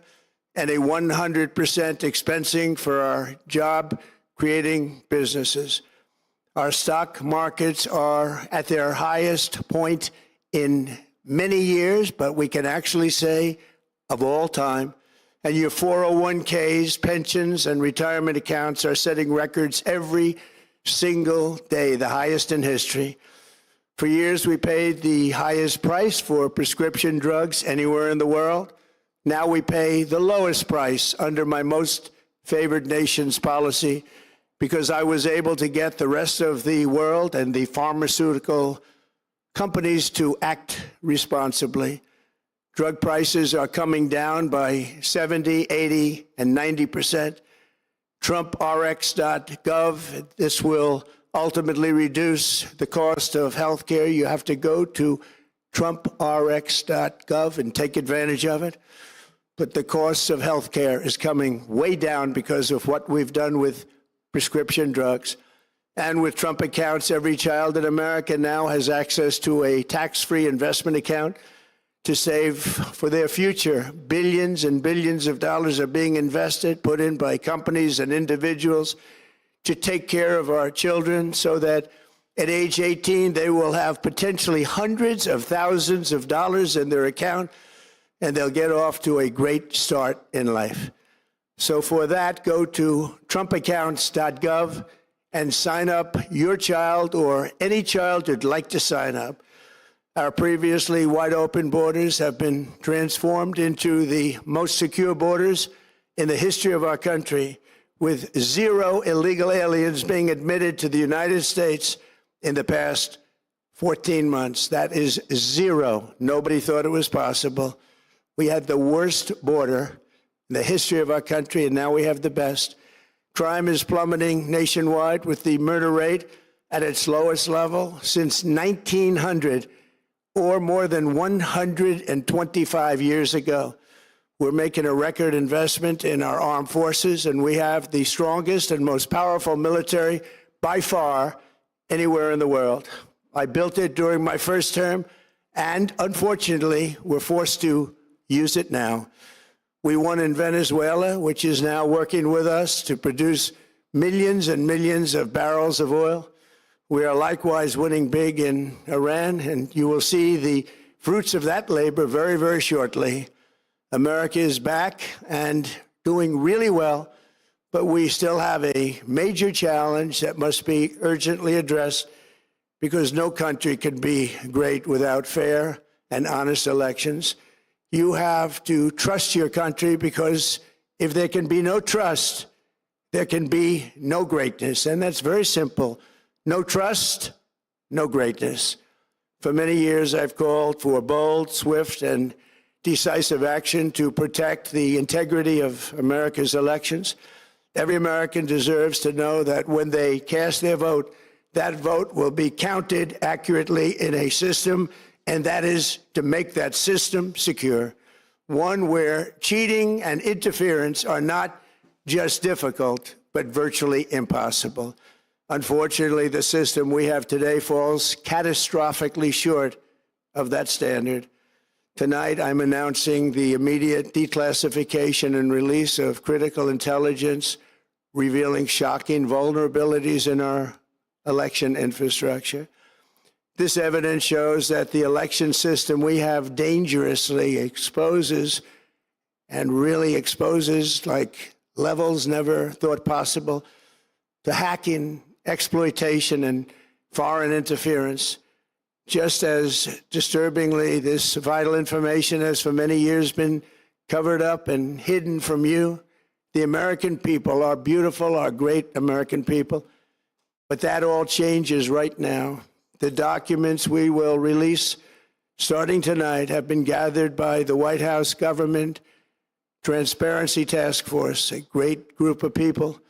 and a 100% expensing for our job-creating businesses. Our stock markets are at their highest point in many years, but we can actually say of all time. And your 401ks, pensions, and retirement accounts are setting records every single day, the highest in history. For years, we paid the highest price for prescription drugs anywhere in the world. Now we pay the lowest price under my most favored nations policy because I was able to get the rest of the world and the pharmaceutical companies to act responsibly. Drug prices are coming down by 70, 80, and 90%. TrumpRx.gov, this will ultimately reduce the cost of health care. You have to go to TrumpRx.gov and take advantage of it. But the cost of health care is coming way down because of what we've done with prescription drugs. And with Trump accounts, every child in America now has access to a tax-free investment account to save for their future. Billions and billions of dollars are being invested, put in by companies and individuals to take care of our children so that at age 18, they will have potentially hundreds of thousands of dollars in their account, and they'll get off to a great start in life. So for that, go to TrumpAccounts.gov and sign up your child or any child who'd like to sign up. Our previously wide open borders have been transformed into the most secure borders in the history of our country, with 0 illegal aliens being admitted to the United States in the past 14 months. That is 0. Nobody thought it was possible. We had the worst border in the history of our country, and now we have the best. Crime is plummeting nationwide, with the murder rate at its lowest level since 1900, or more than 125 years ago. We're making a record investment in our armed forces, and we have the strongest and most powerful military by far anywhere in the world. I built it during my first term, and unfortunately, we're forced to use it now. We won in Venezuela, which is now working with us to produce millions and millions of barrels of oil. We are likewise winning big in Iran, and you will see the fruits of that labor very, very shortly. America is back and doing really well, but we still have a major challenge that must be urgently addressed, because no country can be great without fair and honest elections. You have to trust your country, because if there can be no trust, there can be no greatness. And that's very simple. No trust, no greatness. For many years, I've called for bold, swift, and decisive action to protect the integrity of America's elections. Every American deserves to know that when they cast their vote, that vote will be counted accurately in a system, and that is to make that system secure, one where cheating and interference are not just difficult, but virtually impossible. Unfortunately, the system we have today falls catastrophically short of that standard. Tonight, I'm announcing the immediate declassification and release of critical intelligence revealing shocking vulnerabilities in our election infrastructure. This evidence shows that the election system we have dangerously exposes, and really exposes like levels never thought possible, to hacking, exploitation, and foreign interference. Just as disturbingly, this vital information has for many years been covered up and hidden from you, the American people, our beautiful, our great American people. But that all changes right now. The documents we will release starting tonight have been gathered by the White House Government Transparency Task Force, a great group of people,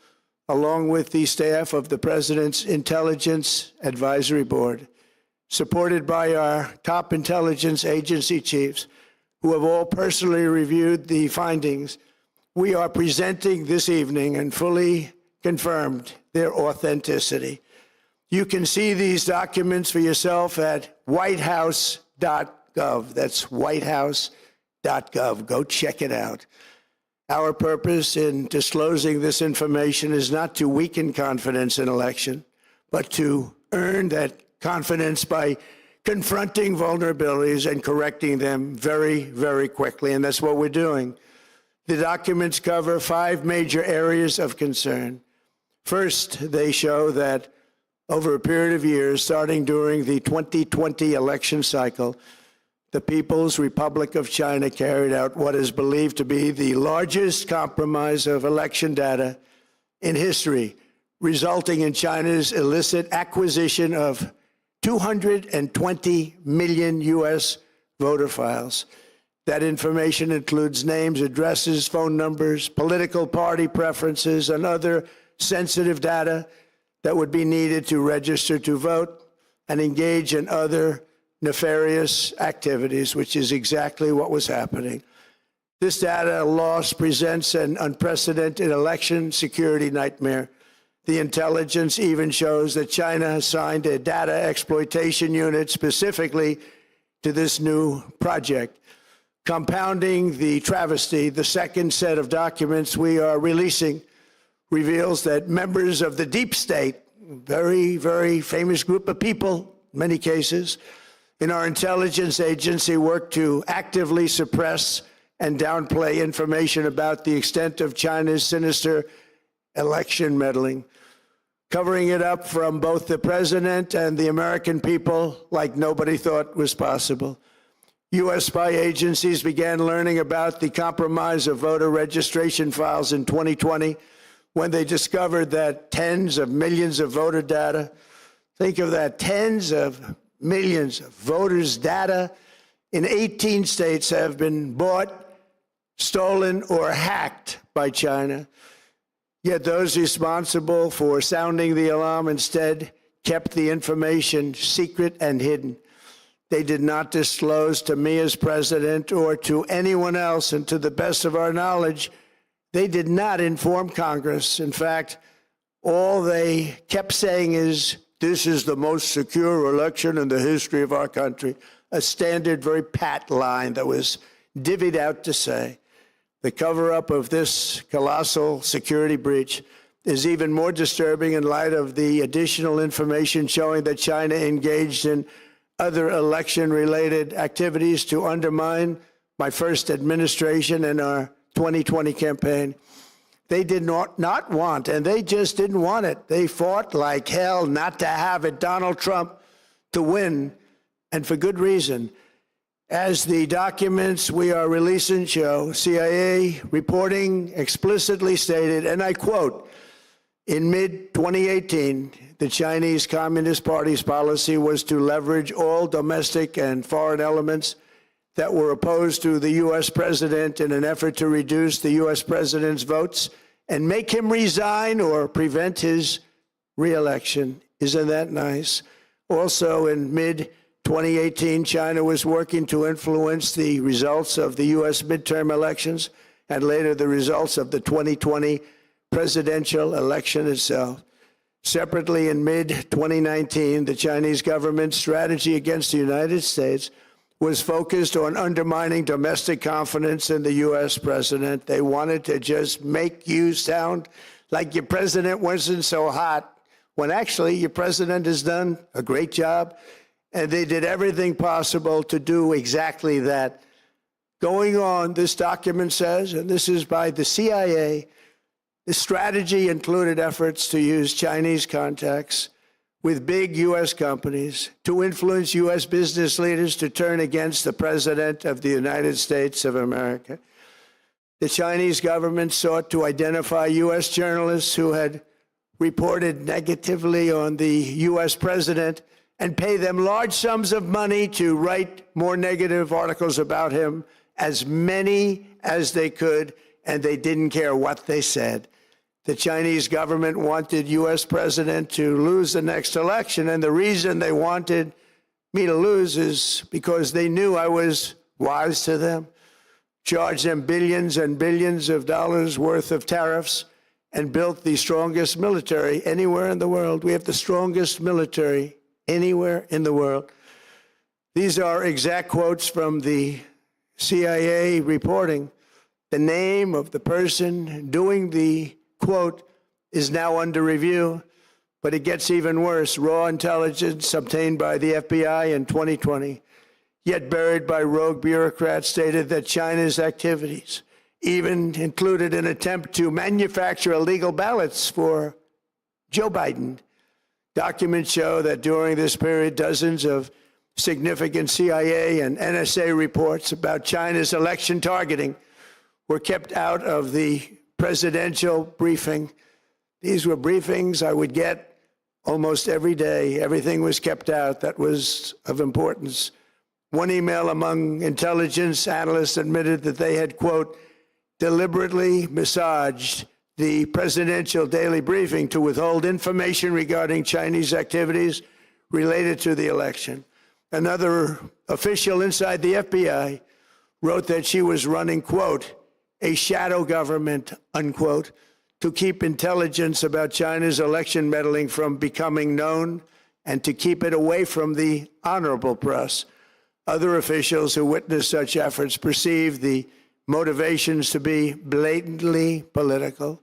along with the staff of the President's Intelligence Advisory Board, supported by our top intelligence agency chiefs, who have all personally reviewed the findings we are presenting this evening and fully confirmed their authenticity. You can see these documents for yourself at whitehouse.gov. That's whitehouse.gov. Go check it out. Our purpose in disclosing this information is not to weaken confidence in election, but to earn that confidence by confronting vulnerabilities and correcting them very, very quickly. And that's what we're doing. The documents cover 5 major areas of concern. First, they show that over a period of years, starting during the 2020 election cycle, the People's Republic of China carried out what is believed to be the largest compromise of election data in history, resulting in China's illicit acquisition of 220 million U.S. voter files. That information includes names, addresses, phone numbers, political party preferences, and other sensitive data that would be needed to register to vote and engage in other nefarious activities, which is exactly what was happening. This data loss presents an unprecedented election security nightmare. The intelligence even shows that China has signed a data exploitation unit specifically to this new project. Compounding the travesty, the second set of documents we are releasing reveals that members of the deep state, very, very famous group of people, in many cases, in our intelligence agency work to actively suppress and downplay information about the extent of China's sinister election meddling, covering it up from both the president and the American people like nobody thought was possible. U.S. spy agencies began learning about the compromise of voter registration files in 2020 when they discovered that tens of millions of voter data, think of that, tens of millions of voters' data in 18 states have been bought, stolen, or hacked by China. Yet those responsible for sounding the alarm instead kept the information secret and hidden. They did not disclose to me as president or to anyone else, and to the best of our knowledge, they did not inform Congress. In fact, all they kept saying is, this is the most secure election in the history of our country, a standard, very pat line that was divvied out to say. The cover-up of this colossal security breach is even more disturbing in light of the additional information showing that China engaged in other election-related activities to undermine my first administration and our 2020 campaign. They did not want, and they just didn't want it. They fought like hell not to have it, Donald Trump, to win, and for good reason. As the documents we are releasing show, CIA reporting explicitly stated, and I quote, in mid-2018, the Chinese Communist Party's policy was to leverage all domestic and foreign elements that were opposed to the U.S. president in an effort to reduce the U.S. president's votes and make him resign or prevent his re-election. Isn't that nice? Also, in mid-2018, China was working to influence the results of the U.S. midterm elections and later the results of the 2020 presidential election itself. Separately, in mid-2019, the Chinese government's strategy against the United States was focused on undermining domestic confidence in the U.S. president. They wanted to just make you sound like your president wasn't so hot, when actually your president has done a great job, and they did everything possible to do exactly that. Going on, this document says, and this is by the CIA, the strategy included efforts to use Chinese contacts with big U.S. companies to influence U.S. business leaders to turn against the President of the United States of America. The Chinese government sought to identify U.S. journalists who had reported negatively on the U.S. president and pay them large sums of money to write more negative articles about him, as many as they could, and they didn't care what they said. The Chinese government wanted U.S. president to lose the next election, and the reason they wanted me to lose is because they knew I was wise to them, charged them billions and billions of dollars worth of tariffs, and built the strongest military anywhere in the world. We have the strongest military anywhere in the world. These are exact quotes from the CIA reporting. The name of the person doing the quote is now under review, but it gets even worse. Raw intelligence obtained by the FBI in 2020, yet buried by rogue bureaucrats, stated that China's activities even included an attempt to manufacture illegal ballots for Joe Biden. Documents show that during this period, dozens of significant CIA and NSA reports about China's election targeting were kept out of the presidential briefing. These were briefings I would get almost every day. Everything was kept out that was of importance. One email among intelligence analysts admitted that they had, quote, deliberately massaged the presidential daily briefing to withhold information regarding Chinese activities related to the election. Another official inside the FBI wrote that she was running, quote, a shadow government, unquote, to keep intelligence about China's election meddling from becoming known and to keep it away from the honorable press. Other officials who witnessed such efforts perceived the motivations to be blatantly political.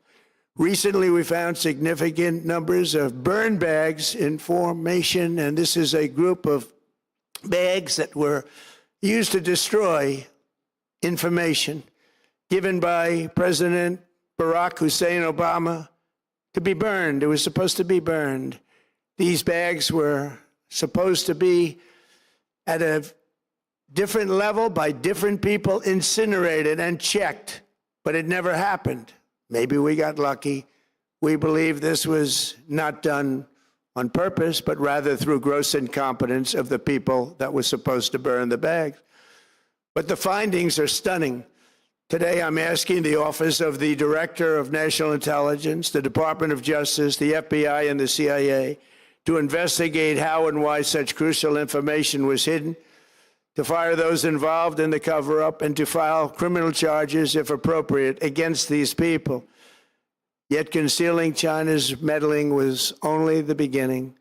Recently, we found significant numbers of burn bags in formation, and this is a group of bags that were used to destroy information given by President Barack Hussein Obama to be burned. It was supposed to be burned. These bags were supposed to be at a different level by different people, incinerated and checked, but it never happened. Maybe we got lucky. We believe this was not done on purpose, but rather through gross incompetence of the people that were supposed to burn the bags. But the findings are stunning. Today, I'm asking the Office of the Director of National Intelligence, the Department of Justice, the FBI, and the CIA to investigate how and why such crucial information was hidden, to fire those involved in the cover-up, and to file criminal charges, if appropriate, against these people. Yet concealing China's meddling was only the beginning.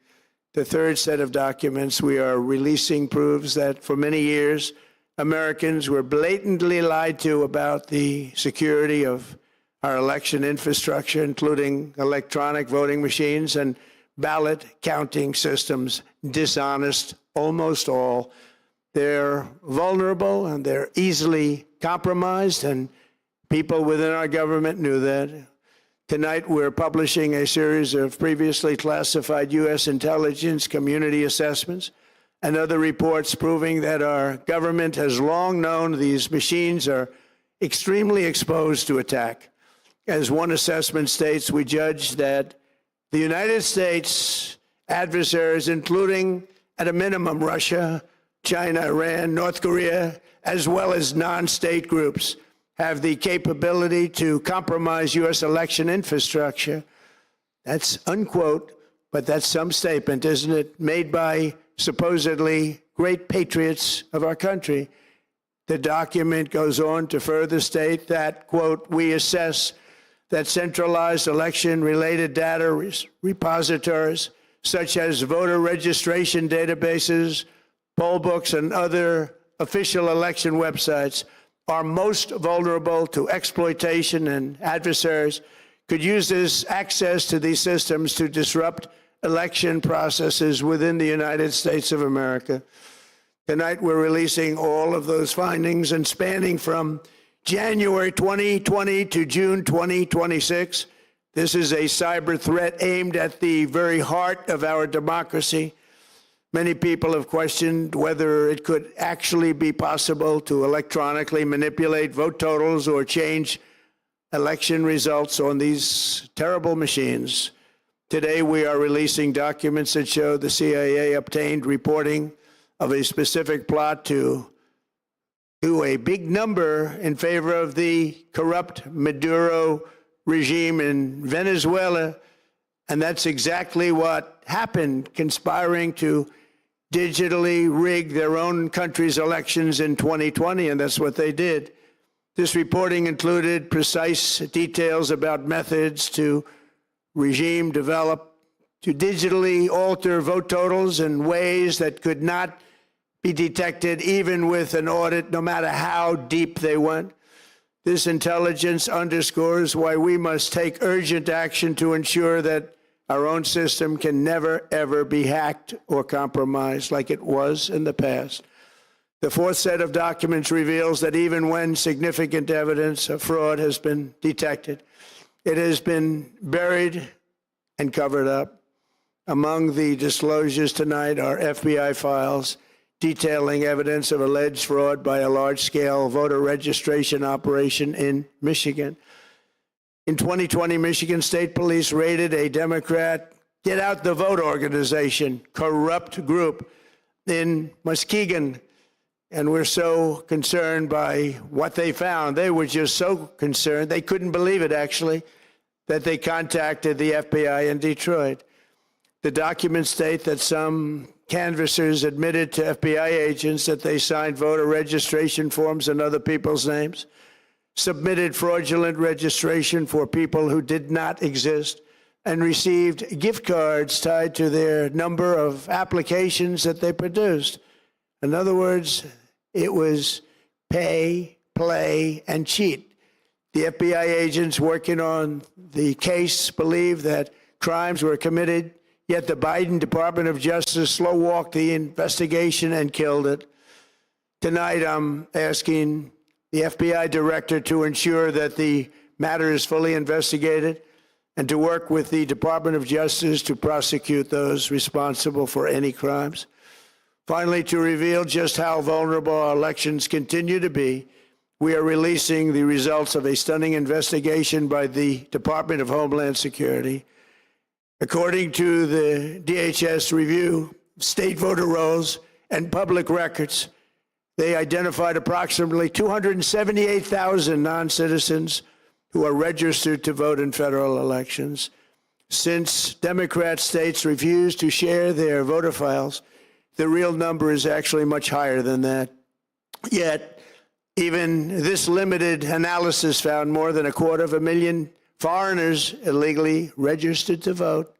The third set of documents we are releasing proves that for many years, Americans were blatantly lied to about the security of our election infrastructure, including electronic voting machines and ballot counting systems, dishonest, almost all. They're vulnerable and they're easily compromised, and people within our government knew that. Tonight, we're publishing a series of previously classified U.S. intelligence community assessments and other reports proving that our government has long known these machines are extremely exposed to attack. As one assessment states, we judge that the United States adversaries, including at a minimum Russia, China, Iran, North Korea, as well as non-state groups, have the capability to compromise U.S. election infrastructure. That's unquote, but that's some statement, isn't it? Made by supposedly great patriots of our country. The document goes on to further state that, quote, we assess that centralized election-related data repositories, such as voter registration databases, poll books, and other official election websites, are most vulnerable to exploitation, and adversaries could use this access to these systems to disrupt election processes within the United States of America. Tonight, we're releasing all of those findings, and spanning from January 2020 to June 2026, this is a cyber threat aimed at the very heart of our democracy. Many people have questioned whether it could actually be possible to electronically manipulate vote totals or change election results on these terrible machines. Today, we are releasing documents that show the CIA obtained reporting of a specific plot to do a big number in favor of the corrupt Maduro regime in Venezuela. And that's exactly what happened, conspiring to digitally rig their own country's elections in 2020, and that's what they did. This reporting included precise details about methods to regime develop to digitally alter vote totals in ways that could not be detected even with an audit, no matter how deep they went. This intelligence underscores why we must take urgent action to ensure that our own system can never, ever be hacked or compromised like it was in the past. The fourth set of documents reveals that even when significant evidence of fraud has been detected, it has been buried and covered up. Among the disclosures tonight are FBI files detailing evidence of alleged fraud by a large-scale voter registration operation in Michigan. In 2020, Michigan State Police raided a Democrat Get Out the Vote organization, corrupt group in Muskegon. And we're so concerned by what they found. They were just so concerned, they couldn't believe it, actually, that they contacted the FBI in Detroit. The documents state that some canvassers admitted to FBI agents that they signed voter registration forms in other people's names, submitted fraudulent registration for people who did not exist, and received gift cards tied to their number of applications that they produced. In other words, it was pay, play, and cheat. The FBI agents working on the case believe that crimes were committed, yet the Biden Department of Justice slow-walked the investigation and killed it. Tonight, I'm asking the FBI director to ensure that the matter is fully investigated and to work with the Department of Justice to prosecute those responsible for any crimes. Finally, to reveal just how vulnerable our elections continue to be, we are releasing the results of a stunning investigation by the Department of Homeland Security. According to the DHS review, state voter rolls and public records, they identified approximately 278,000 non-citizens who are registered to vote in federal elections. Since Democrat states refuse to share their voter files, the real number is actually much higher than that. Yet, even this limited analysis found more than 250,000 foreigners illegally registered to vote.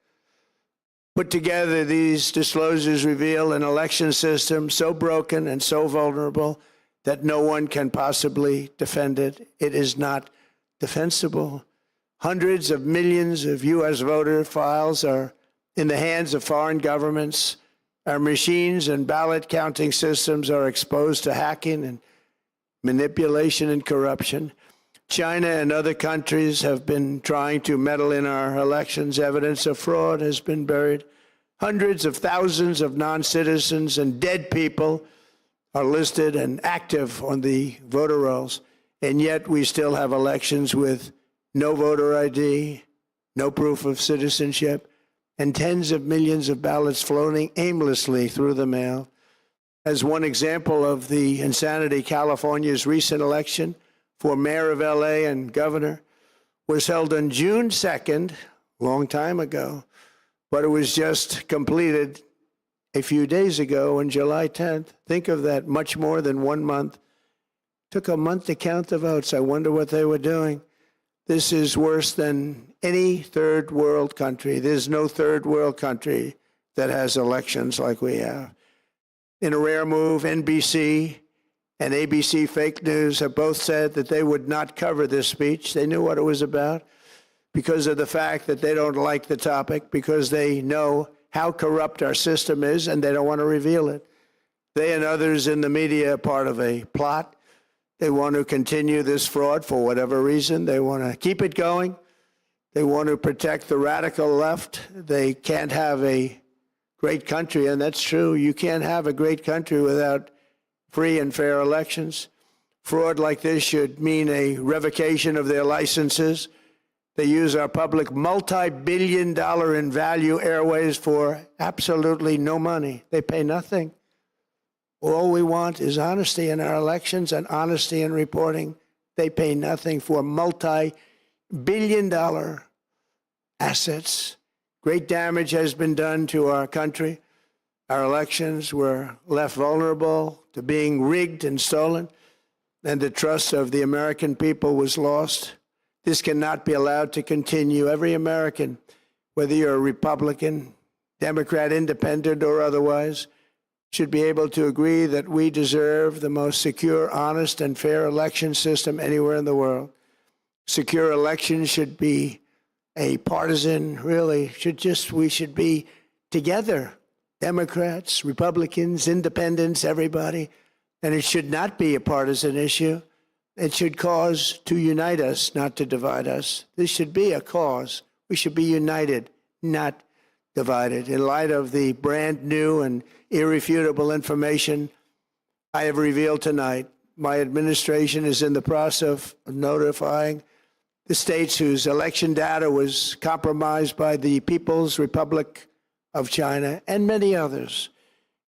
Put together, these disclosures reveal an election system so broken and so vulnerable that no one can possibly defend it. It is not defensible. Hundreds of millions of U.S. voter files are in the hands of foreign governments. Our machines and ballot counting systems are exposed to hacking and manipulation and corruption. China and other countries have been trying to meddle in our elections. Evidence of fraud has been buried. Hundreds of thousands of non-citizens and dead people are listed and active on the voter rolls, and yet we still have elections with no voter ID, no proof of citizenship, and tens of millions of ballots floating aimlessly through the mail. As one example of the insanity, California's recent election for mayor of LA and governor was held on June 2nd, long time ago, but it was just completed a few days ago on July 10th. Think of that, much more than 1 month. Took a month to count the votes. I wonder what they were doing. This is worse than any third world country. There's no third world country that has elections like we have. In a rare move, NBC and ABC Fake News have both said that they would not cover this speech. They knew what it was about because of the fact that they don't like the topic, because they know how corrupt our system is and they don't want to reveal it. They and others in the media are part of a plot. They want to continue this fraud for whatever reason. They want to keep it going. They want to protect the radical left. They can't have a great country, and that's true. You can't have a great country without free and fair elections. Fraud like this should mean a revocation of their licenses. They use our public multi-billion-dollar in value airways for absolutely no money. They pay nothing. All we want is honesty in our elections and honesty in reporting. They pay nothing for multi-billion-dollar assets. Great damage has been done to our country. Our elections were left vulnerable to being rigged and stolen, and the trust of the American people was lost. This cannot be allowed to continue. Every American, whether you're a Republican, Democrat, Independent, or otherwise, should be able to agree that we deserve the most secure, honest, and fair election system anywhere in the world. Secure elections should be a partisan, really, we should be together, Democrats, Republicans, Independents, everybody, and it should not be a partisan issue. It should cause to unite us, not to divide us. This should be a cause. We should be united, not divided. In light of the brand new and irrefutable information I have revealed tonight, my administration is in the process of notifying the states whose election data was compromised by the People's Republic of China and many others.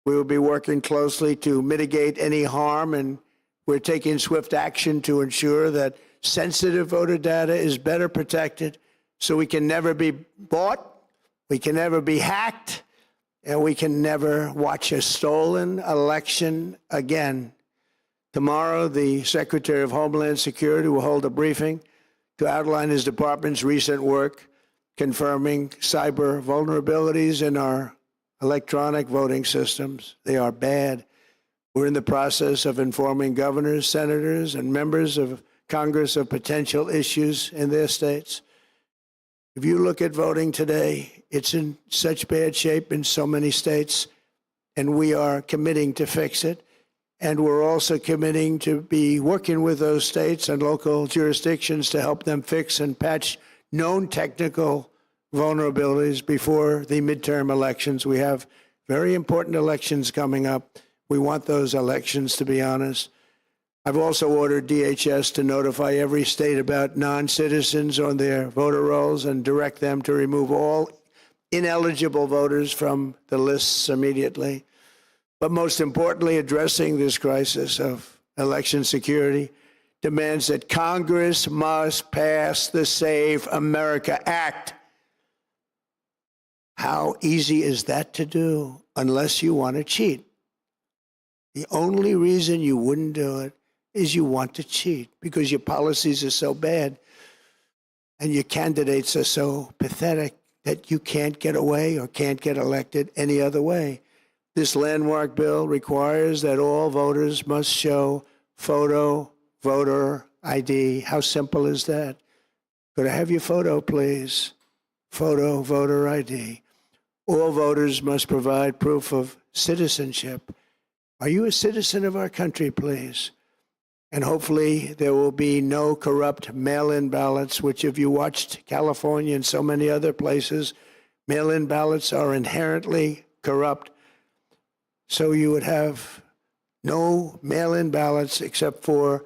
We will be working closely to mitigate any harm, and we're taking swift action to ensure that sensitive voter data is better protected so we can never be bought, we can never be hacked, and we can never watch a stolen election again. Tomorrow, the Secretary of Homeland Security will hold a briefing to outline his department's recent work confirming cyber vulnerabilities in our electronic voting systems. They are bad. We're in the process of informing governors, senators, and members of Congress of potential issues in their states. If you look at voting today, it's in such bad shape in so many states, and we are committing to fix it. And we're also committing to be working with those states and local jurisdictions to help them fix and patch known technical vulnerabilities before the midterm elections. We have very important elections coming up. We want those elections to be honest. I've also ordered DHS to notify every state about non-citizens on their voter rolls and direct them to remove all ineligible voters from the lists immediately. But most importantly, addressing this crisis of election security demands that Congress must pass the Save America Act. How easy is that to do unless you want to cheat? The only reason you wouldn't do it is you want to cheat because your policies are so bad and your candidates are so pathetic that you can't get away or can't get elected any other way. This landmark bill requires that all voters must show photo voter ID. How simple is that? Could I have your photo, please? Photo voter ID. All voters must provide proof of citizenship. Are you a citizen of our country, please? And hopefully there will be no corrupt mail-in ballots, which if you watched California and so many other places, mail-in ballots are inherently corrupt. So you would have no mail-in ballots except for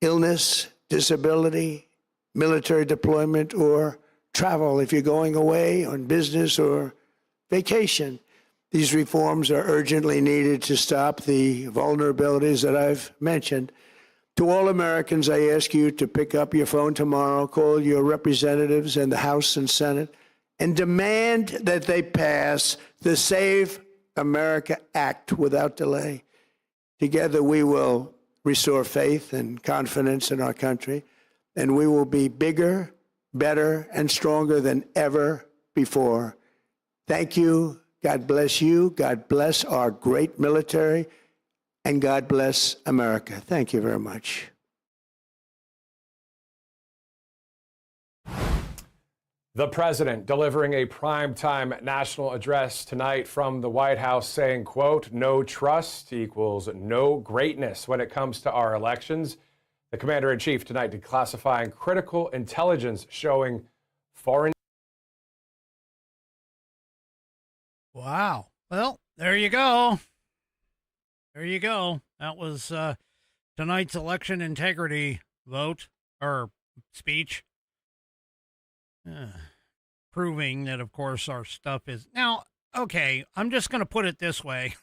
illness, disability, military deployment, or travel if you're going away on business or vacation. These reforms are urgently needed to stop the vulnerabilities that I've mentioned. To all Americans, I ask you to pick up your phone tomorrow, call your representatives in the House and Senate, and demand that they pass the Save America Act without delay. Together, we will restore faith and confidence in our country, and we will be bigger, better, and stronger than ever before. Thank you. God bless you. God bless our great military. And God bless America. Thank you very much. The president delivering a primetime national address tonight from the White House saying, quote, no trust equals no greatness when it comes to our elections. The commander-in-chief tonight declassifying critical intelligence showing foreign. Wow. Well, there you go. There you go. That was tonight's election integrity vote or speech. Proving that, of course, our stuff is now, okay, I'm just going to put it this way.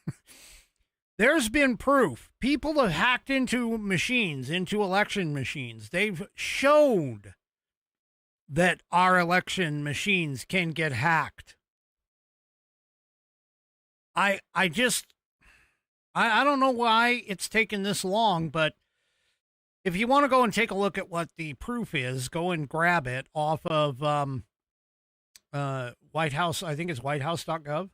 There's been proof. People have hacked into machines, into election machines. They've showed that our election machines can get hacked. I don't know why it's taken this long, but if you want to go and take a look at what the proof is, go and grab it off of White House. I think it's whitehouse.gov.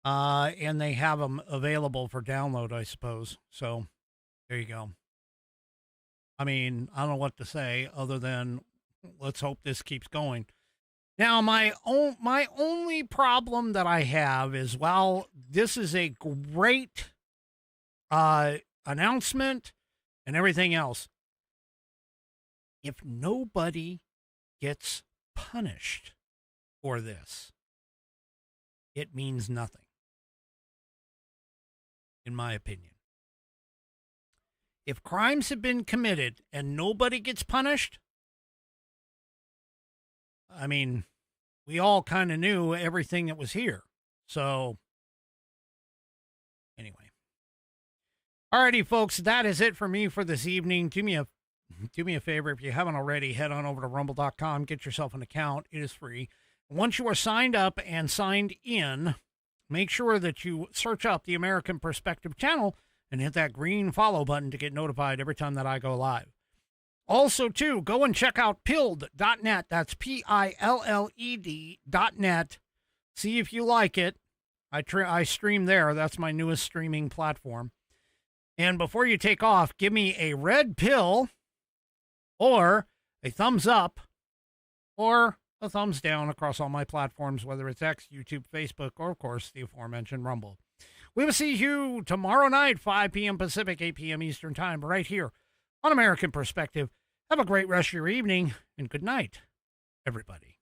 And they have them available for download, I suppose. So there you go. I mean, I don't know what to say other than let's hope this keeps going. Now, my only problem that I have is, while this is a great announcement and everything else, if nobody gets punished for this, it means nothing, in my opinion. If crimes have been committed and nobody gets punished, I mean, we all kind of knew everything that was here. So, anyway. Alrighty, folks, that is it for me for this evening. Do me a favor, if you haven't already, head on over to rumble.com, get yourself an account. It is free. Once you are signed up and signed in, make sure that you search up the American Perspective channel and hit that green follow button to get notified every time that I go live. Also, too, go and check out pilled.net. That's PILLED.net. See if you like it. I stream there. That's my newest streaming platform. And before you take off, give me a red pill or a thumbs up or a thumbs down across all my platforms, whether it's X, YouTube, Facebook, or, of course, the aforementioned Rumble. We will see you tomorrow night, 5 p.m. Pacific, 8 p.m. Eastern Time, right here on American Perspective. Have a great rest of your evening, and good night, everybody.